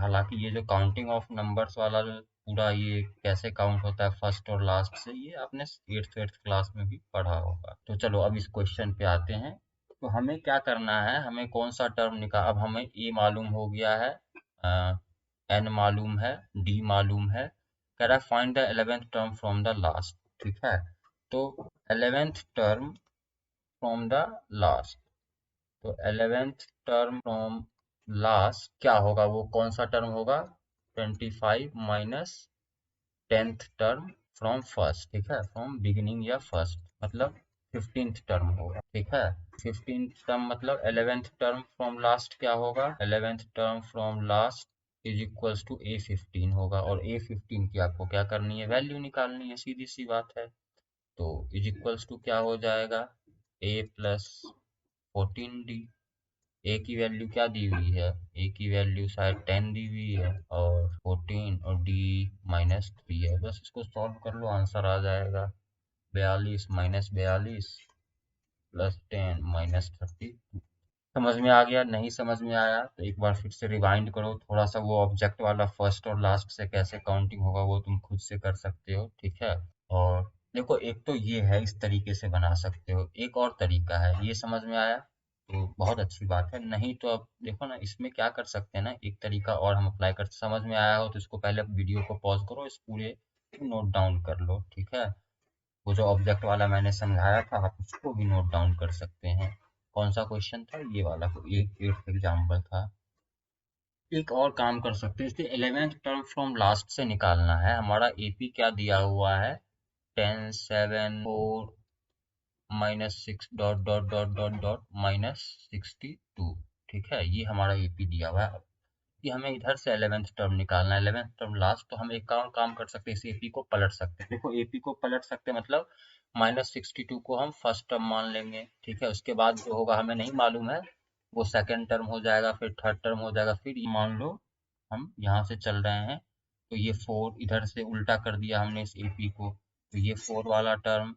हालांकि ये जो काउंटिंग ऑफ नंबर्स वाला जो पूरा ये कैसे काउंट होता है फर्स्ट और लास्ट से, ये आपने 8th क्लास में भी पढ़ा होगा। तो चलो अब इस क्वेश्चन पे आते हैं। तो हमें क्या करना है, हमें कौन सा टर्म निकाल, अब हमें ए मालूम हो गया है, एन मालूम है, डी मालूम है, कह रहा है find the 11th term from the last. ठीक है, तो 11th term from the last, तो 11th टर्म फ्रॉम लास्ट क्या होगा, वो कौन सा टर्म होगा, 25 minus 10th term from first, ठीक है, फ्रॉम बिगिनिंग या फर्स्ट मतलब 15th टर्म होगा, ठीक है। 15th टर्म मतलब 11th टर्म फ्रॉम लास्ट क्या होगा, 11th term from last is equals to A15 होगा, और A15 की आपको क्या करनी है, वैल्यू निकालनी है, सीधी सी बात है। तो इज इक्वल्स टू क्या हो जाएगा, A प्लस 14D। ए की वैल्यू क्या दी हुई है, ए की वैल्यू शायद 10 दी हुई है, और 14 और डी -3 है। बस इसको सॉल्व कर लो, आंसर आ जाएगा 42 माइनस 42 प्लस 10 -30। समझ में आ गया, नहीं समझ में आया तो एक बार फिर से रिवाइंड करो थोड़ा सा, वो ऑब्जेक्ट वाला फर्स्ट और लास्ट से कैसे काउंटिंग होगा वो तुम खुद से कर सकते हो, ठीक है। और देखो, एक तो ये है, इस तरीके से बना सकते हो, एक और तरीका है, ये समझ में आया तो बहुत अच्छी बात है, नहीं तो अब देखो ना, इसमें क्या कर सकते हैं ना, एक तरीका और हम अप्लाई कर, समझ में आया हो तो इसको पहले वीडियो को पॉज करो, इस पूरे नोट डाउन कर लो, ठीक है। वो जो ऑब्जेक्ट वाला मैंने समझाया था आप उसको भी नोट डाउन कर सकते हैं। कौन सा क्वेश्चन था, ये वाला, एक एट्थ एग्जाम्पल था। एक और काम कर सकते हैं, इसलिए 11th टर्म फ्रॉम लास्ट से निकालना है, हमारा एपी क्या दिया हुआ है, 10 7 4 -6 dot dot dot dot dot -62, ठीक है, ये हमारा एपी दिया हुआ है। कि हमें इधर से 11th टर्म निकालना है, 11th टर्म लास्ट, तो हम एक और काम कर सकते हैं, इस एपी को पलट सकते हैं। देखो, एपी को पलट सकते हैं मतलब -62 को हम फर्स्ट टर्म मान लेंगे, ठीक है, उसके बाद जो होगा हमें नहीं मालूम है, वो सेकंड टर्म हो जाएगा, फिर थर्ड टर्म हो जाएगा, फिर ये मान लो हम यहाँ से चल रहे हैं, तो ये 4 इधर से उल्टा कर दिया हमने इस एपी को, तो ये 4 वाला टर्म,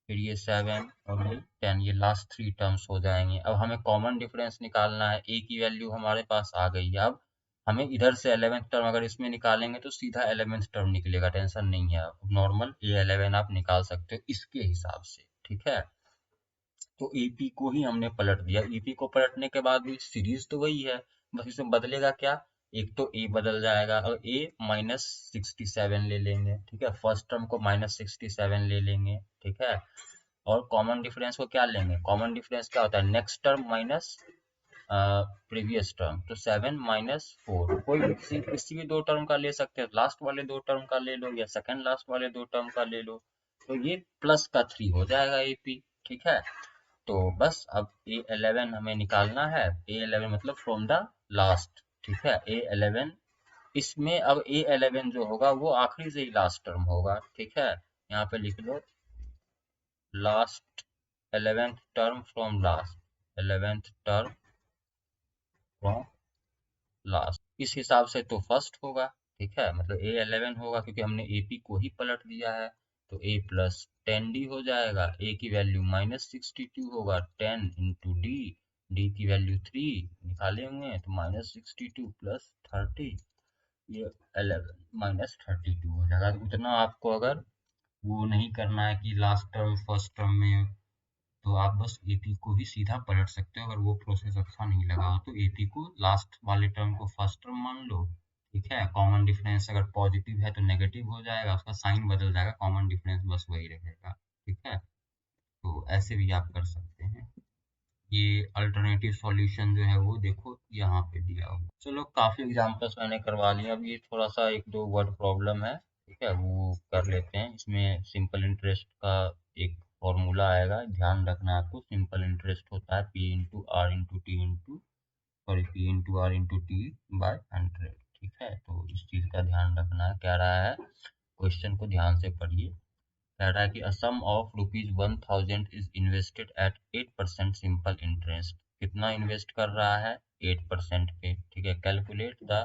फिर ये 7 और ये 10, ये लास्ट 3 टर्म्स हो जाएंगे। अब हमें कॉमन डिफरेंस निकालना है, ए की वैल्यू हमारे पास आ गई है, अब हमें इधर से 11th टर्म अगर इसमें निकालेंगे तो सीधा 11th टर्म निकलेगा, टेंशन नहीं है, नॉर्मल A11 आप निकाल सकते हो इसके हिसाब से, ठीक है। तो एपी को ही हमने पलट दिया, एपी को पलटने के बाद भी सीरीज तो वही है, बस इसमें बदलेगा क्या, एक तो ए बदल जाएगा, और ए -67 ले लेंगे, ठीक है, फर्स्ट टर्म को -67 ले लेंगे, ठीक है। और कॉमन डिफरेंस को क्या लेंगे, कॉमन डिफरेंस क्या होता है, next term minus previous term, तो 7 -4, कोई किसी भी दो टर्म का ले सकते हो, लास्ट वाले दो टर्म का ले लो या सेकंड लास्ट वाले दो टर्म का ले लो, तो ये प्लस का 3 हो जाएगा एपी, ठीक है। तो बस अब A11 हमें निकालना है, A11 मतलब फ्रॉम द लास्ट, ठीक है, A11, इसमें अब A11 जो होगा वो आखिरी से ही लास्ट टर्म होगा, ठीक है, यहाँ पे लिख लो last 11th term from last, 11th term from last, इस हिसाब से तो फर्स्ट होगा, ठीक है, मतलब A11 होगा क्योंकि हमने AP को ही पलट दिया है, तो A प्लस 10D हो जाएगा, A की वैल्यू -62 होगा, 10 इंटू D की वैल्यू 3 निकाले होंगे, तो -62 प्लस 30, ये 11 -32 हो जाएगा। तो उतना आपको अगर वो नहीं करना है कि लास्ट टर्म फर्स्ट टर्म में, तो आप बस एपी को ही सीधा पलट सकते हो, अगर वो प्रोसेस अच्छा नहीं लगा हो तो एपी को लास्ट वाले टर्म को फर्स्ट टर्म मान लो, ठीक है। कॉमन डिफरेंस अगर पॉजिटिव है तो नेगेटिव हो जाएगा, उसका साइन बदल जाएगा, कॉमन डिफरेंस बस वही रहेगा, ठीक है। तो ऐसे भी आप कर सकते हैं। ये अल्टरनेटिव सॉल्यूशन जो है वो देखो यहाँ पे दिया हुआ। चलो, काफी एग्जांपल्स मैंने करवा लिए, अब ये थोड़ा सा एक दो वर्ड प्रॉब्लम है, ठीक है, वो कर लेते हैं। इसमें सिंपल इंटरेस्ट का एक फॉर्मूला आएगा, ध्यान रखना आपको, सिंपल इंटरेस्ट होता है P into R into T into, sorry, P into R into T by 100, ठीक है। तो इस चीज का ध्यान रखना है, कह रहा है, क्वेश्चन को ध्यान से पढ़िए, कह रहा है कि a sum of ₹1000 is invested at 8% simple interest, कितना इन्वेस्ट कर रहा है, 8% पे, ठीक है। Calculate the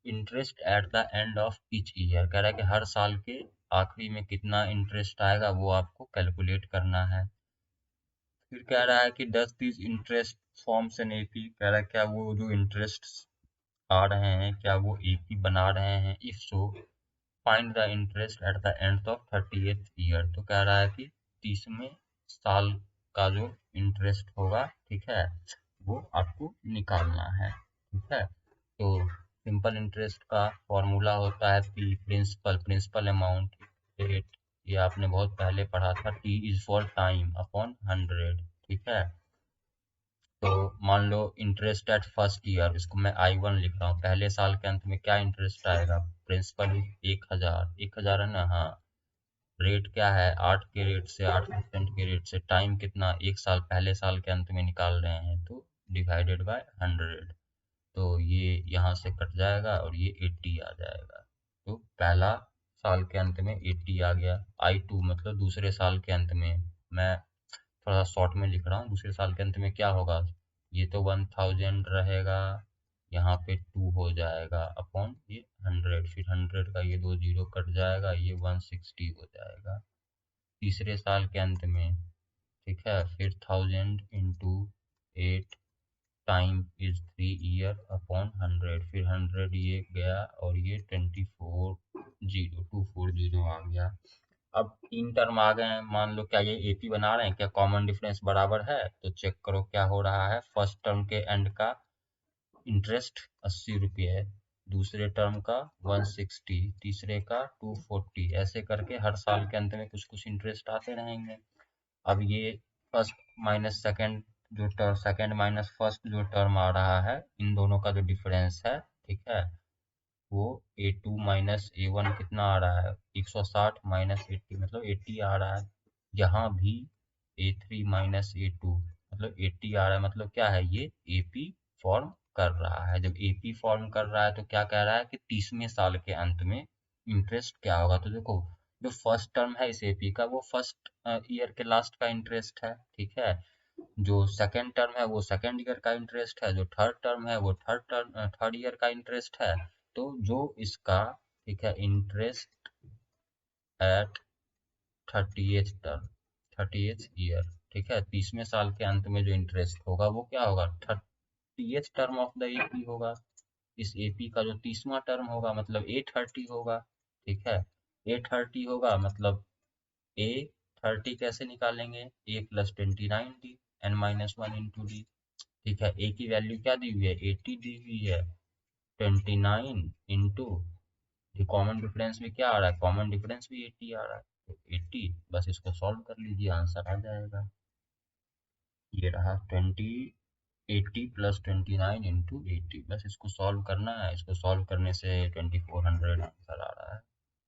interest at the end of each year, कह रहा है कि हर साल के आखिरी में कितना इंटरेस्ट आएगा वो आपको कैलकुलेट करना है। फिर कह रहा है कि does this interest forms an AP, कह रहा है क्या वो जो इंटरेस्ट आ रहे हैं क्या वो एपी बना रहे हैं, if so find the interest at the end of 30th year, तो कह रहा है कि 30वें साल का जो इंटरेस्ट होगा, ठीक है, वो आपको निकालना है, ठीक है। तो सिंपल इंटरेस्ट का फॉर्मूला होता है पी, प्रिंसिपल अमाउंट रेट, ये आपने बहुत पहले पढ़ा था, T is for time upon 100, ठीक है। तो मान लो इंटरेस्ट एट फर्स्ट ईयर, इसको मैं I1 लिख रहा हूँ। पहले साल के अंत में क्या इंटरेस्ट आएगा? प्रिंसिपल 1,000 है ना? हाँ। रेट क्या है? 8 के रेट से, 8% के रेट से। टाइम कितना? 1 साल, पहले साल के अंत में निकाल रहे हैं तो डिवाइडेड बाय 100। तो ये यहाँ से कट जाएगा और ये 80 आ जाएगा। तो पहला साल के अंत में 80 आ गया। I2 मतलब दूसरे साल के अंत में, मैं थोड़ा शॉर्ट में लिख रहा हूँ, दूसरे साल के अंत में क्या होगा? ये तो 1000 रहेगा, यहाँ पे 2 हो जाएगा अपॉन ये 100, फिर 100 का ये 2 जीरो कट जाएगा, ये 160 हो जाएगा तीसरे साल के अंत में। ठीक है, फिर 1000 × 8 टाइम इज 3 ईयर अपॉन 100, फिर 100 ये गया और ये 240 आ गया। अब 3 टर्म आ गए हैं, मान लो क्या ये एपी बना रहे हैं? क्या कॉमन डिफरेंस बराबर है? तो चेक करो क्या हो रहा है। फर्स्ट टर्म के एंड का इंटरेस्ट 80 रुपये है, दूसरे टर्म का 160, तीसरे का 240, ऐसे करके हर साल के अंत में कुछ कुछ इंटरेस्ट आते रहेंगे। अब ये फर्स्ट माइनस सेकंड, जो टर्म सेकंड माइनस फर्स्ट जो टर्म आ रहा है, इन दोनों का जो डिफरेंस है, ठीक है, वो A2 माइनस A1 कितना आ रहा है? 160 माइनस 80 मतलब 80 आ रहा है। यहाँ भी A3 माइनस A2 मतलब 80 आ रहा है। मतलब क्या है? ये AP फॉर्म कर रहा है। जब AP फॉर्म कर रहा है तो क्या कह रहा है कि 30वें साल के अंत में इंटरेस्ट क्या होगा? तो देखो, जो फर्स्ट टर्म है इस AP का, वो फर्स्ट ईयर के लास्ट का इंटरेस्ट है। ठीक है, जो सेकंड टर्म है वो सेकंड ईयर का इंटरेस्ट है, जो थर्ड टर्म है वो थर्ड ईयर का इंटरेस्ट है। तो जो इसका, ठीक है, इंटरेस्ट एट 30th ईयर, ठीक है, 30वें साल के अंत में जो इंटरेस्ट होगा वो क्या होगा? 30th term of the AP होगा। इस एपी का जो 30वां टर्म होगा मतलब A30 होगा। ठीक है, A30 होगा मतलब A30 कैसे निकालेंगे? A+29D n-1 × D। ठीक है, ए की वैल्यू क्या दी हुई है? 80 दी हुई है। 29 इंटू, ये कॉमन डिफरेंस में क्या आ रहा है? कॉमन डिफरेंस भी 80 आ रहा है, तो 80, बस इसको सॉल्व कर लीजिए, आंसर आ जाएगा। ये रहा 80 + 29 × 80, बस इसको सॉल्व करना है। इसको सॉल्व करने से 2400 आंसर आ रहा है।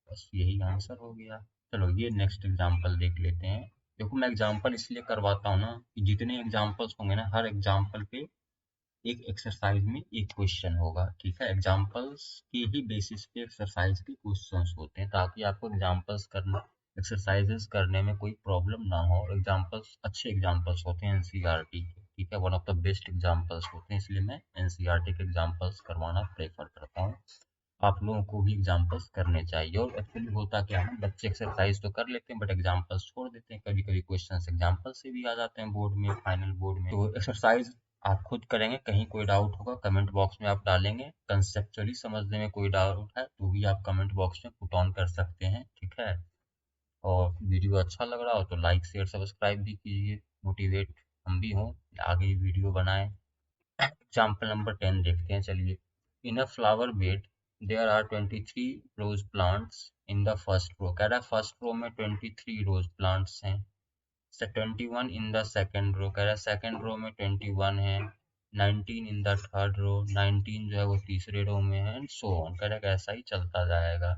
बस यही आंसर हो गया। चलो ये नेक्स्ट एग्जांपल देख लेते हैं। देखो, मैं एग्जांपल इसलिए करवाता हूँ ना कि जितने एग्जांपल्स होंगे ना, हर एग्जांपल पे एक एक्सरसाइज में एक क्वेश्चन होगा। ठीक है, एग्जांपल्स के ही बेसिस पे एक्सरसाइज के क्वेश्चंस होते हैं, ताकि आपको एग्जांपल्स करना, एक्सरसाइजेस करने में कोई प्रॉब्लम ना हो। एग्जांपल्स अच्छे एग्जांपल्स होते हैं एनसीईआरटी के, ठीक है, one of the best examples होते हैं, इसलिए मैं एनसीईआरटी के एग्जांपल्स करवाना प्रेफर करता हूँ। आप लोगों को भी एग्जांपल्स करने चाहिए। और एक्चुअली होता क्या है, बच्चे एक्सरसाइज तो कर लेते हैं बट एग्जांपल्स छोड़ देते हैं। कभी कभी क्वेश्चंस एग्जांपल से भी आ जाते हैं बोर्ड में, फाइनल बोर्ड में। तो एक्सरसाइज आप खुद करेंगे, कहीं कोई डाउट होगा कमेंट बॉक्स में आप डालेंगे। कंसेप्चुअली समझने में कोई डाउट है तो भी आप कमेंट बॉक्स में पुट ऑन कर सकते हैं। ठीक है, और वीडियो अच्छा लग रहा हो तो लाइक शेयर सब्सक्राइब भी कीजिए, मोटिवेट हम भी हों, आगे वीडियो बनाएं। एग्जाम्पल नंबर 10 देखते हैं, चलिए। In a flower bed there are 23 rose plants in the first row. कह रहा है फर्स्ट रो में 23 रोज प्लांट्स हैं। 21 इन द सेकेंड रो, कह रहा है सेकेंड रो में 21 है। 19 इन द थर्ड रो, 19 जो है वो तीसरे रो में है, एंड सो ऑन। कह रहा है कि ऐसा ही चलता जाएगा।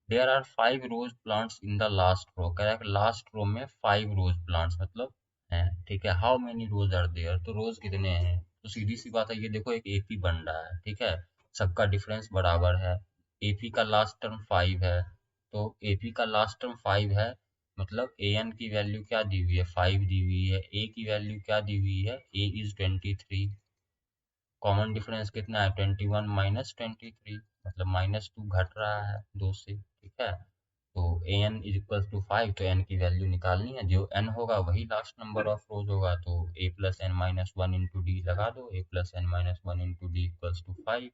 There are 5 rose plants in the last row, कह रहा है लास्ट रो में 5 रोज प्लांट्स मतलब हैं। ठीक है, how many rose are there, तो रोज कितने हैं? तो सीधी सी बात है, ये देखो एक एपी बन रहा है। ठीक है, सबका डिफरेंस बराबर है। एपी का लास्ट टर्म 5 है, तो एपी का लास्ट टर्म 5 है, मतलब ए एन की वैल्यू क्या दी हुई है? 5 दी हुई है। ए की वैल्यू क्या दी हुई है? ए इज 23। कॉमन डिफरेंस कितना है? 21 माइनस 23, मतलब -2 घट रहा है 2 से। ठीक है, तो ए एन इज इक्वल टू 5, तो एन की वैल्यू निकालनी है। जो एन होगा वही लास्ट नंबर ऑफ रोज होगा, तो A+n-1 × D लगा दो। A+n-1 × D equals to 5।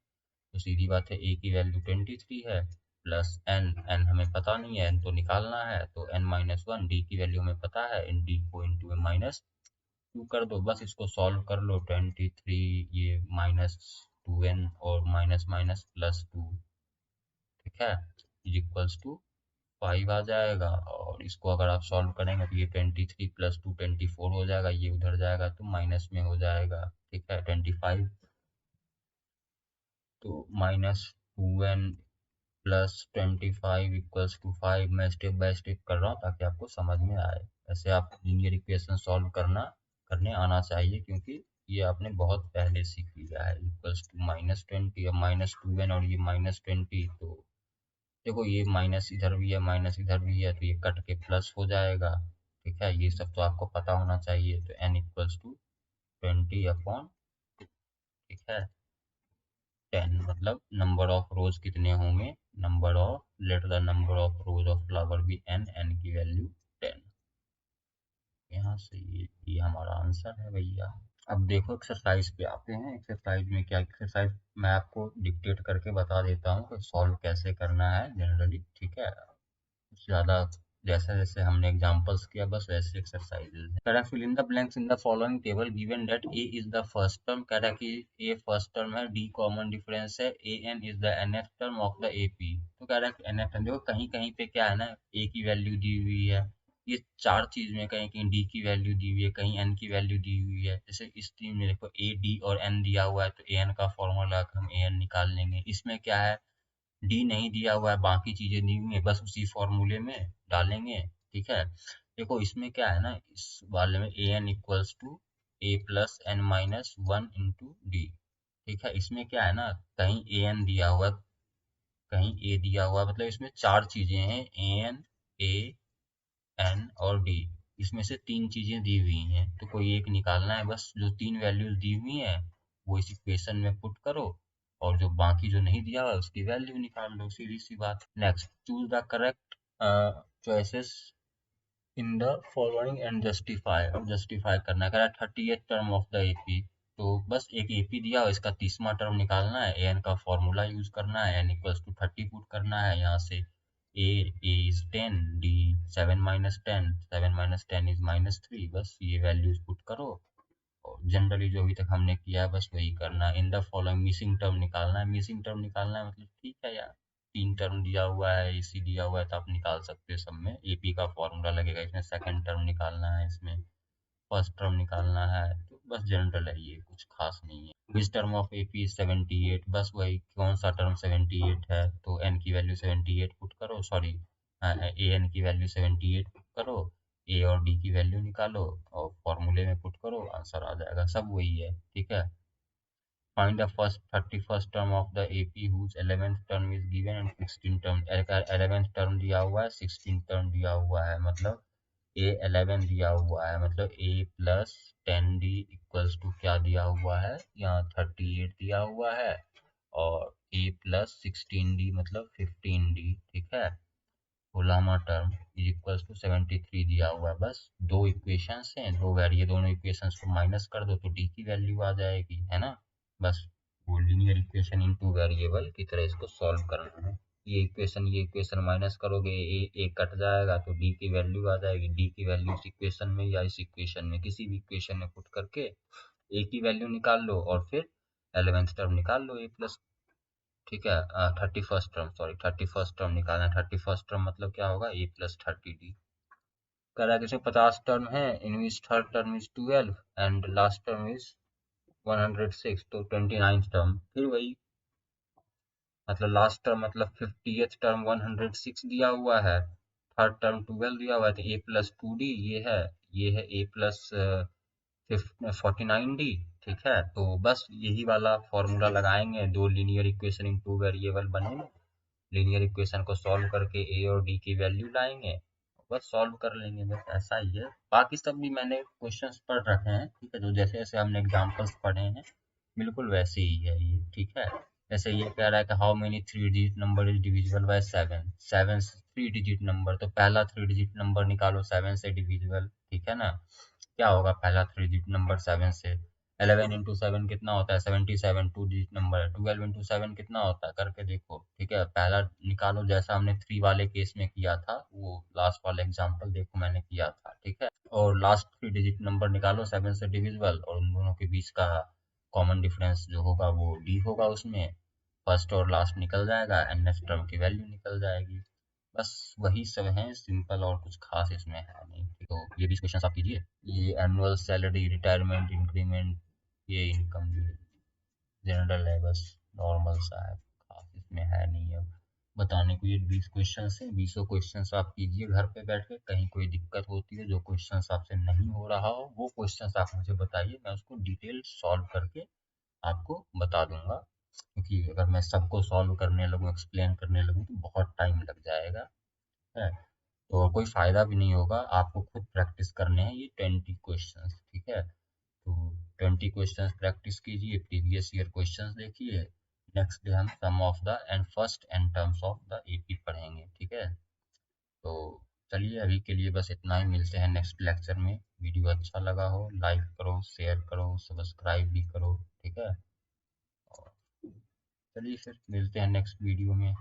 तो सीधी बात है, ए की वैल्यू 23 है, प्लस एन, एन हमें पता नहीं है, एन तो निकालना है, तो n-1, डी की वैल्यू हमें पता है, इन डी को इंटू -2 कर दो, बस इसको सॉल्व कर लो। 23, ये -2n और माइनस माइनस +2, ठीक है, इज इक्वल्स टू 5 आ जाएगा, और इसको अगर आप सॉल्व करेंगे तो ये 23 प्लस 2 24 हो जाएगा, ये उधर जाएगा तो माइनस में हो जाएगा, ठीक है 25। तो -2n प्लस 25 इक्वल्स टू 5। मैं स्टेप बाय स्टेप कर रहा हूँ ताकि आपको समझ में आए। ऐसे आप लीनियर इक्वेशन सॉल्व करने आना चाहिए, क्योंकि ये आपने बहुत पहले सीख लिया है। इक्वल्स टू -20 और -2n और ये -20, तो देखो ये माइनस इधर भी है, माइनस इधर भी है, तो ये कट के प्लस हो जाएगा, ठीक है। ये सब तो आपको पता होना चाहिए। तो n इक्वल्स टू 20/, ठीक है 10, मतलब नंबर ऑफ रोज कितने होंगे, number of, let the number of rose of flower be n की वैल्यू 10। यहाँ से ये हमारा आंसर है भैया। अब देखो एक्सरसाइज पे आते हैं। एक्सरसाइज में क्या, एक्सरसाइज मैं आपको डिक्टेट करके बता देता हूँ कि सॉल्व कैसे करना है जनरली, ठीक है। ज़्यादा जैसे जैसे हमने एग्जांपल्स किया बस वैसे एक्सरसाइजेज है। कह रहा fill in the blanks in the following table given that a is the first term. कह रहा कि ए फर्स्ट टर्म है, डी कॉमन डिफरेंस है, a n is the nth term of the A P. तो कह रहा है कि nth टर्म, देखो कहीं कहीं पे क्या है ना, ए की वैल्यू दी हुई है, ये चार चीज में कहीं कहीं डी की वैल्यू दी हुई है, कहीं एन की वैल्यू दी हुई है। जैसे इस चीज में देखो ए डी और एन दिया हुआ है, तो ए एन का फॉर्मूला हम ए एन निकाल लेंगे। इसमें क्या है, डी नहीं दिया हुआ है, बाकी चीजें दी हुई है, बस उसी फॉर्मूले में डालेंगे, ठीक है। देखो इसमें क्या है ना, इस वाले में a n equals to a plus N minus 1 into d, ठीक है। इसमें क्या है ना, कहीं ए एन दिया हुआ है, कहीं ए दिया हुआ है, मतलब इसमें चार चीजें हैं, ए एन, ए एन और डी। इसमें से तीन चीजें दी हुई हैं, तो कोई एक निकालना है। बस जो तीन वैल्यूज दी हुई हैं वो इस इक्वेशन में पुट करो, और जो बाकी जो नहीं दिया हुआ है उसकी वैल्यू निकाल लो, सीधी सी बात। Next, choose the correct choices in the following and justify. अब जस्टिफाई करना है, कह रहा है 38th term of the AP. तो बस एक एपी दिया हो, इसका 30वां टर्म निकालना है, एन का फॉर्मूला यूज करना है, एन इक्वल्स टू 30 पुट करना है। यहाँ से ए इज 10, डी 7 - 10, 7 - 10 इज -3। बस ये वैल्यूज पुट करो, और जनरली जो अभी तक हमने किया है बस वही करना है। इन द फॉलोइंग, मिसिंग टर्म निकालना है। मिसिंग टर्म निकालना है मतलब ठीक है यार, तीन टर्म दिया हुआ है, एसी दिया हुआ है, तो आप निकाल सकते हो सब में। एपी का फॉर्मूला लगेगा, इसमें सेकंड टर्म निकालना है, इसमें फर्स्ट टर्म निकालना है, तो बस जनरल है ये, कुछ खास नहीं है। Which term of AP is 78, बस वही कौन सा टर्म 78 है, तो एन की वैल्यू 78 पुट करो, सॉरी ए एन की वैल्यू 78 पुट करो, ए और डी की वैल्यू निकालो और फॉर्मूले में पुट करो, आंसर आ जाएगा। सब वही है, ठीक है। Find the first 31st term of the AP whose 11th term is given and 16th term. 11th term दिया हुआ है, 16th टर्म दिया हुआ है, मतलब ए 11 दिया हुआ है, मतलब a plus 10 D equals to क्या दिया हुआ है, यहाँ 38 दिया हुआ है, और ए प्लस 16 डी मतलब 15 डी, ठीक है। गुलामा टर्म इज इक्वल्स टू 73 दिया हुआ है। बस दो इक्वेशंस हैं, दो वेरिए, दोनों इक्वेशंस को माइनस कर दो तो डी की वैल्यू आ जाएगी, है ना। बस वो linear equation in two variable की तरह इसको सॉल्व करना है। ये इक्वेशन माइनस करोगे, ए कट जाएगा तो डी की वैल्यू आ जाएगी। डी की वैल्यू इस इक्वेशन में या इस इक्वेशन में, किसी भी इक्वेशन में पुट करके ए की वैल्यू निकाल लो, और फिर 11th टर्म निकाल लो ए प्लस, ठीक है। 31st term, sorry 31st term निकालना है। 31st टर्म मतलब क्या होगा, ए प्लस 30 डी। कह रहा है कि 50 टर्म है, in which third term is 12 and last term is 106, तो 29th टर्म फिर वही, मतलब लास्ट टर्म मतलब 50th टर्म 106 दिया हुआ है, थर्ड टर्म 12 दिया हुआ है, तो ए प्लस 2 डी ये है ए प्लस 49 डी, ठीक है। तो बस यही वाला फॉर्मूला लगाएंगे, दो linear equation in two variable बनेंगे, लीनियर इक्वेशन को सॉल्व करके ए और डी की वैल्यू लाएंगे, बस सॉल्व कर लेंगे, बस ऐसा ही है। बाकी सब भी मैंने क्वेश्चंस पढ़ रखे हैं, ठीक है, जो जैसे जैसे हमने एग्जांपल्स पढ़े हैं बिल्कुल वैसे ही है ये, ठीक है। जैसे ये कह रहा है कि how many 3 digit number is divisible by 7। 7 3 digit number, तो पहला 3 डिजिट नंबर निकालो 7 से डिविजिबल, ठीक है ना। क्या होगा पहला 3 डिजिट नंबर 7 से, 11 इंटू 7 कितना होता है 77, 2 डिजिट नंबर है। 12 इंटू 7 कितना होता है, करके देखो, ठीक है। पहला निकालो जैसा हमने 3 वाले केस में किया था, वो लास्ट वाला एग्जांपल देखो मैंने किया था, ठीक है। और लास्ट 3 डिजिट नंबर निकालो 7 से डिविजिबल, और उन दोनों के बीच का कॉमन डिफरेंस जो होगा वो डी होगा, उसमें फर्स्ट और लास्ट निकल जाएगा, nth टर्म की वैल्यू निकल जाएगी। बस वही सब हैं सिंपल, और कुछ खास इसमें है नहीं। तो ये 20 क्वेश्चन आप कीजिए। ये एनुअल सैलरी, रिटायरमेंट, इंक्रीमेंट, ये इनकम, जनरल है, बस नॉर्मल सा है, खास इसमें है नहीं अब बताने को। ये 20 क्वेश्चन है, 20 क्वेश्चन आप कीजिए घर पे बैठ के। कहीं कोई दिक्कत होती है, जो क्वेश्चन आपसे नहीं हो रहा हो, वो क्वेश्चन आप मुझे बताइए, मैं उसको डिटेल सॉल्व करके आपको बता दूंगा। क्योंकि अगर मैं सबको सॉल्व करने लगूँ, एक्सप्लेन करने लगूँ, तो बहुत टाइम लग जाएगा, है। तो कोई फ़ायदा भी नहीं होगा। आपको खुद प्रैक्टिस करने हैं ये 20 क्वेश्चंस, ठीक है। तो 20 क्वेश्चंस प्रैक्टिस कीजिए, प्रीवियस ईयर क्वेश्चंस देखिए। नेक्स्ट डे हम sum of the and first and terms of the AP पढ़ेंगे, ठीक है। तो चलिए अभी के लिए बस इतना ही, मिलते हैं नेक्स्ट लेक्चर में। वीडियो अच्छा लगा हो लाइक करो, शेयर करो, सब्सक्राइब भी करो, ठीक है। और चलिए फिर मिलते हैं नेक्स्ट वीडियो में।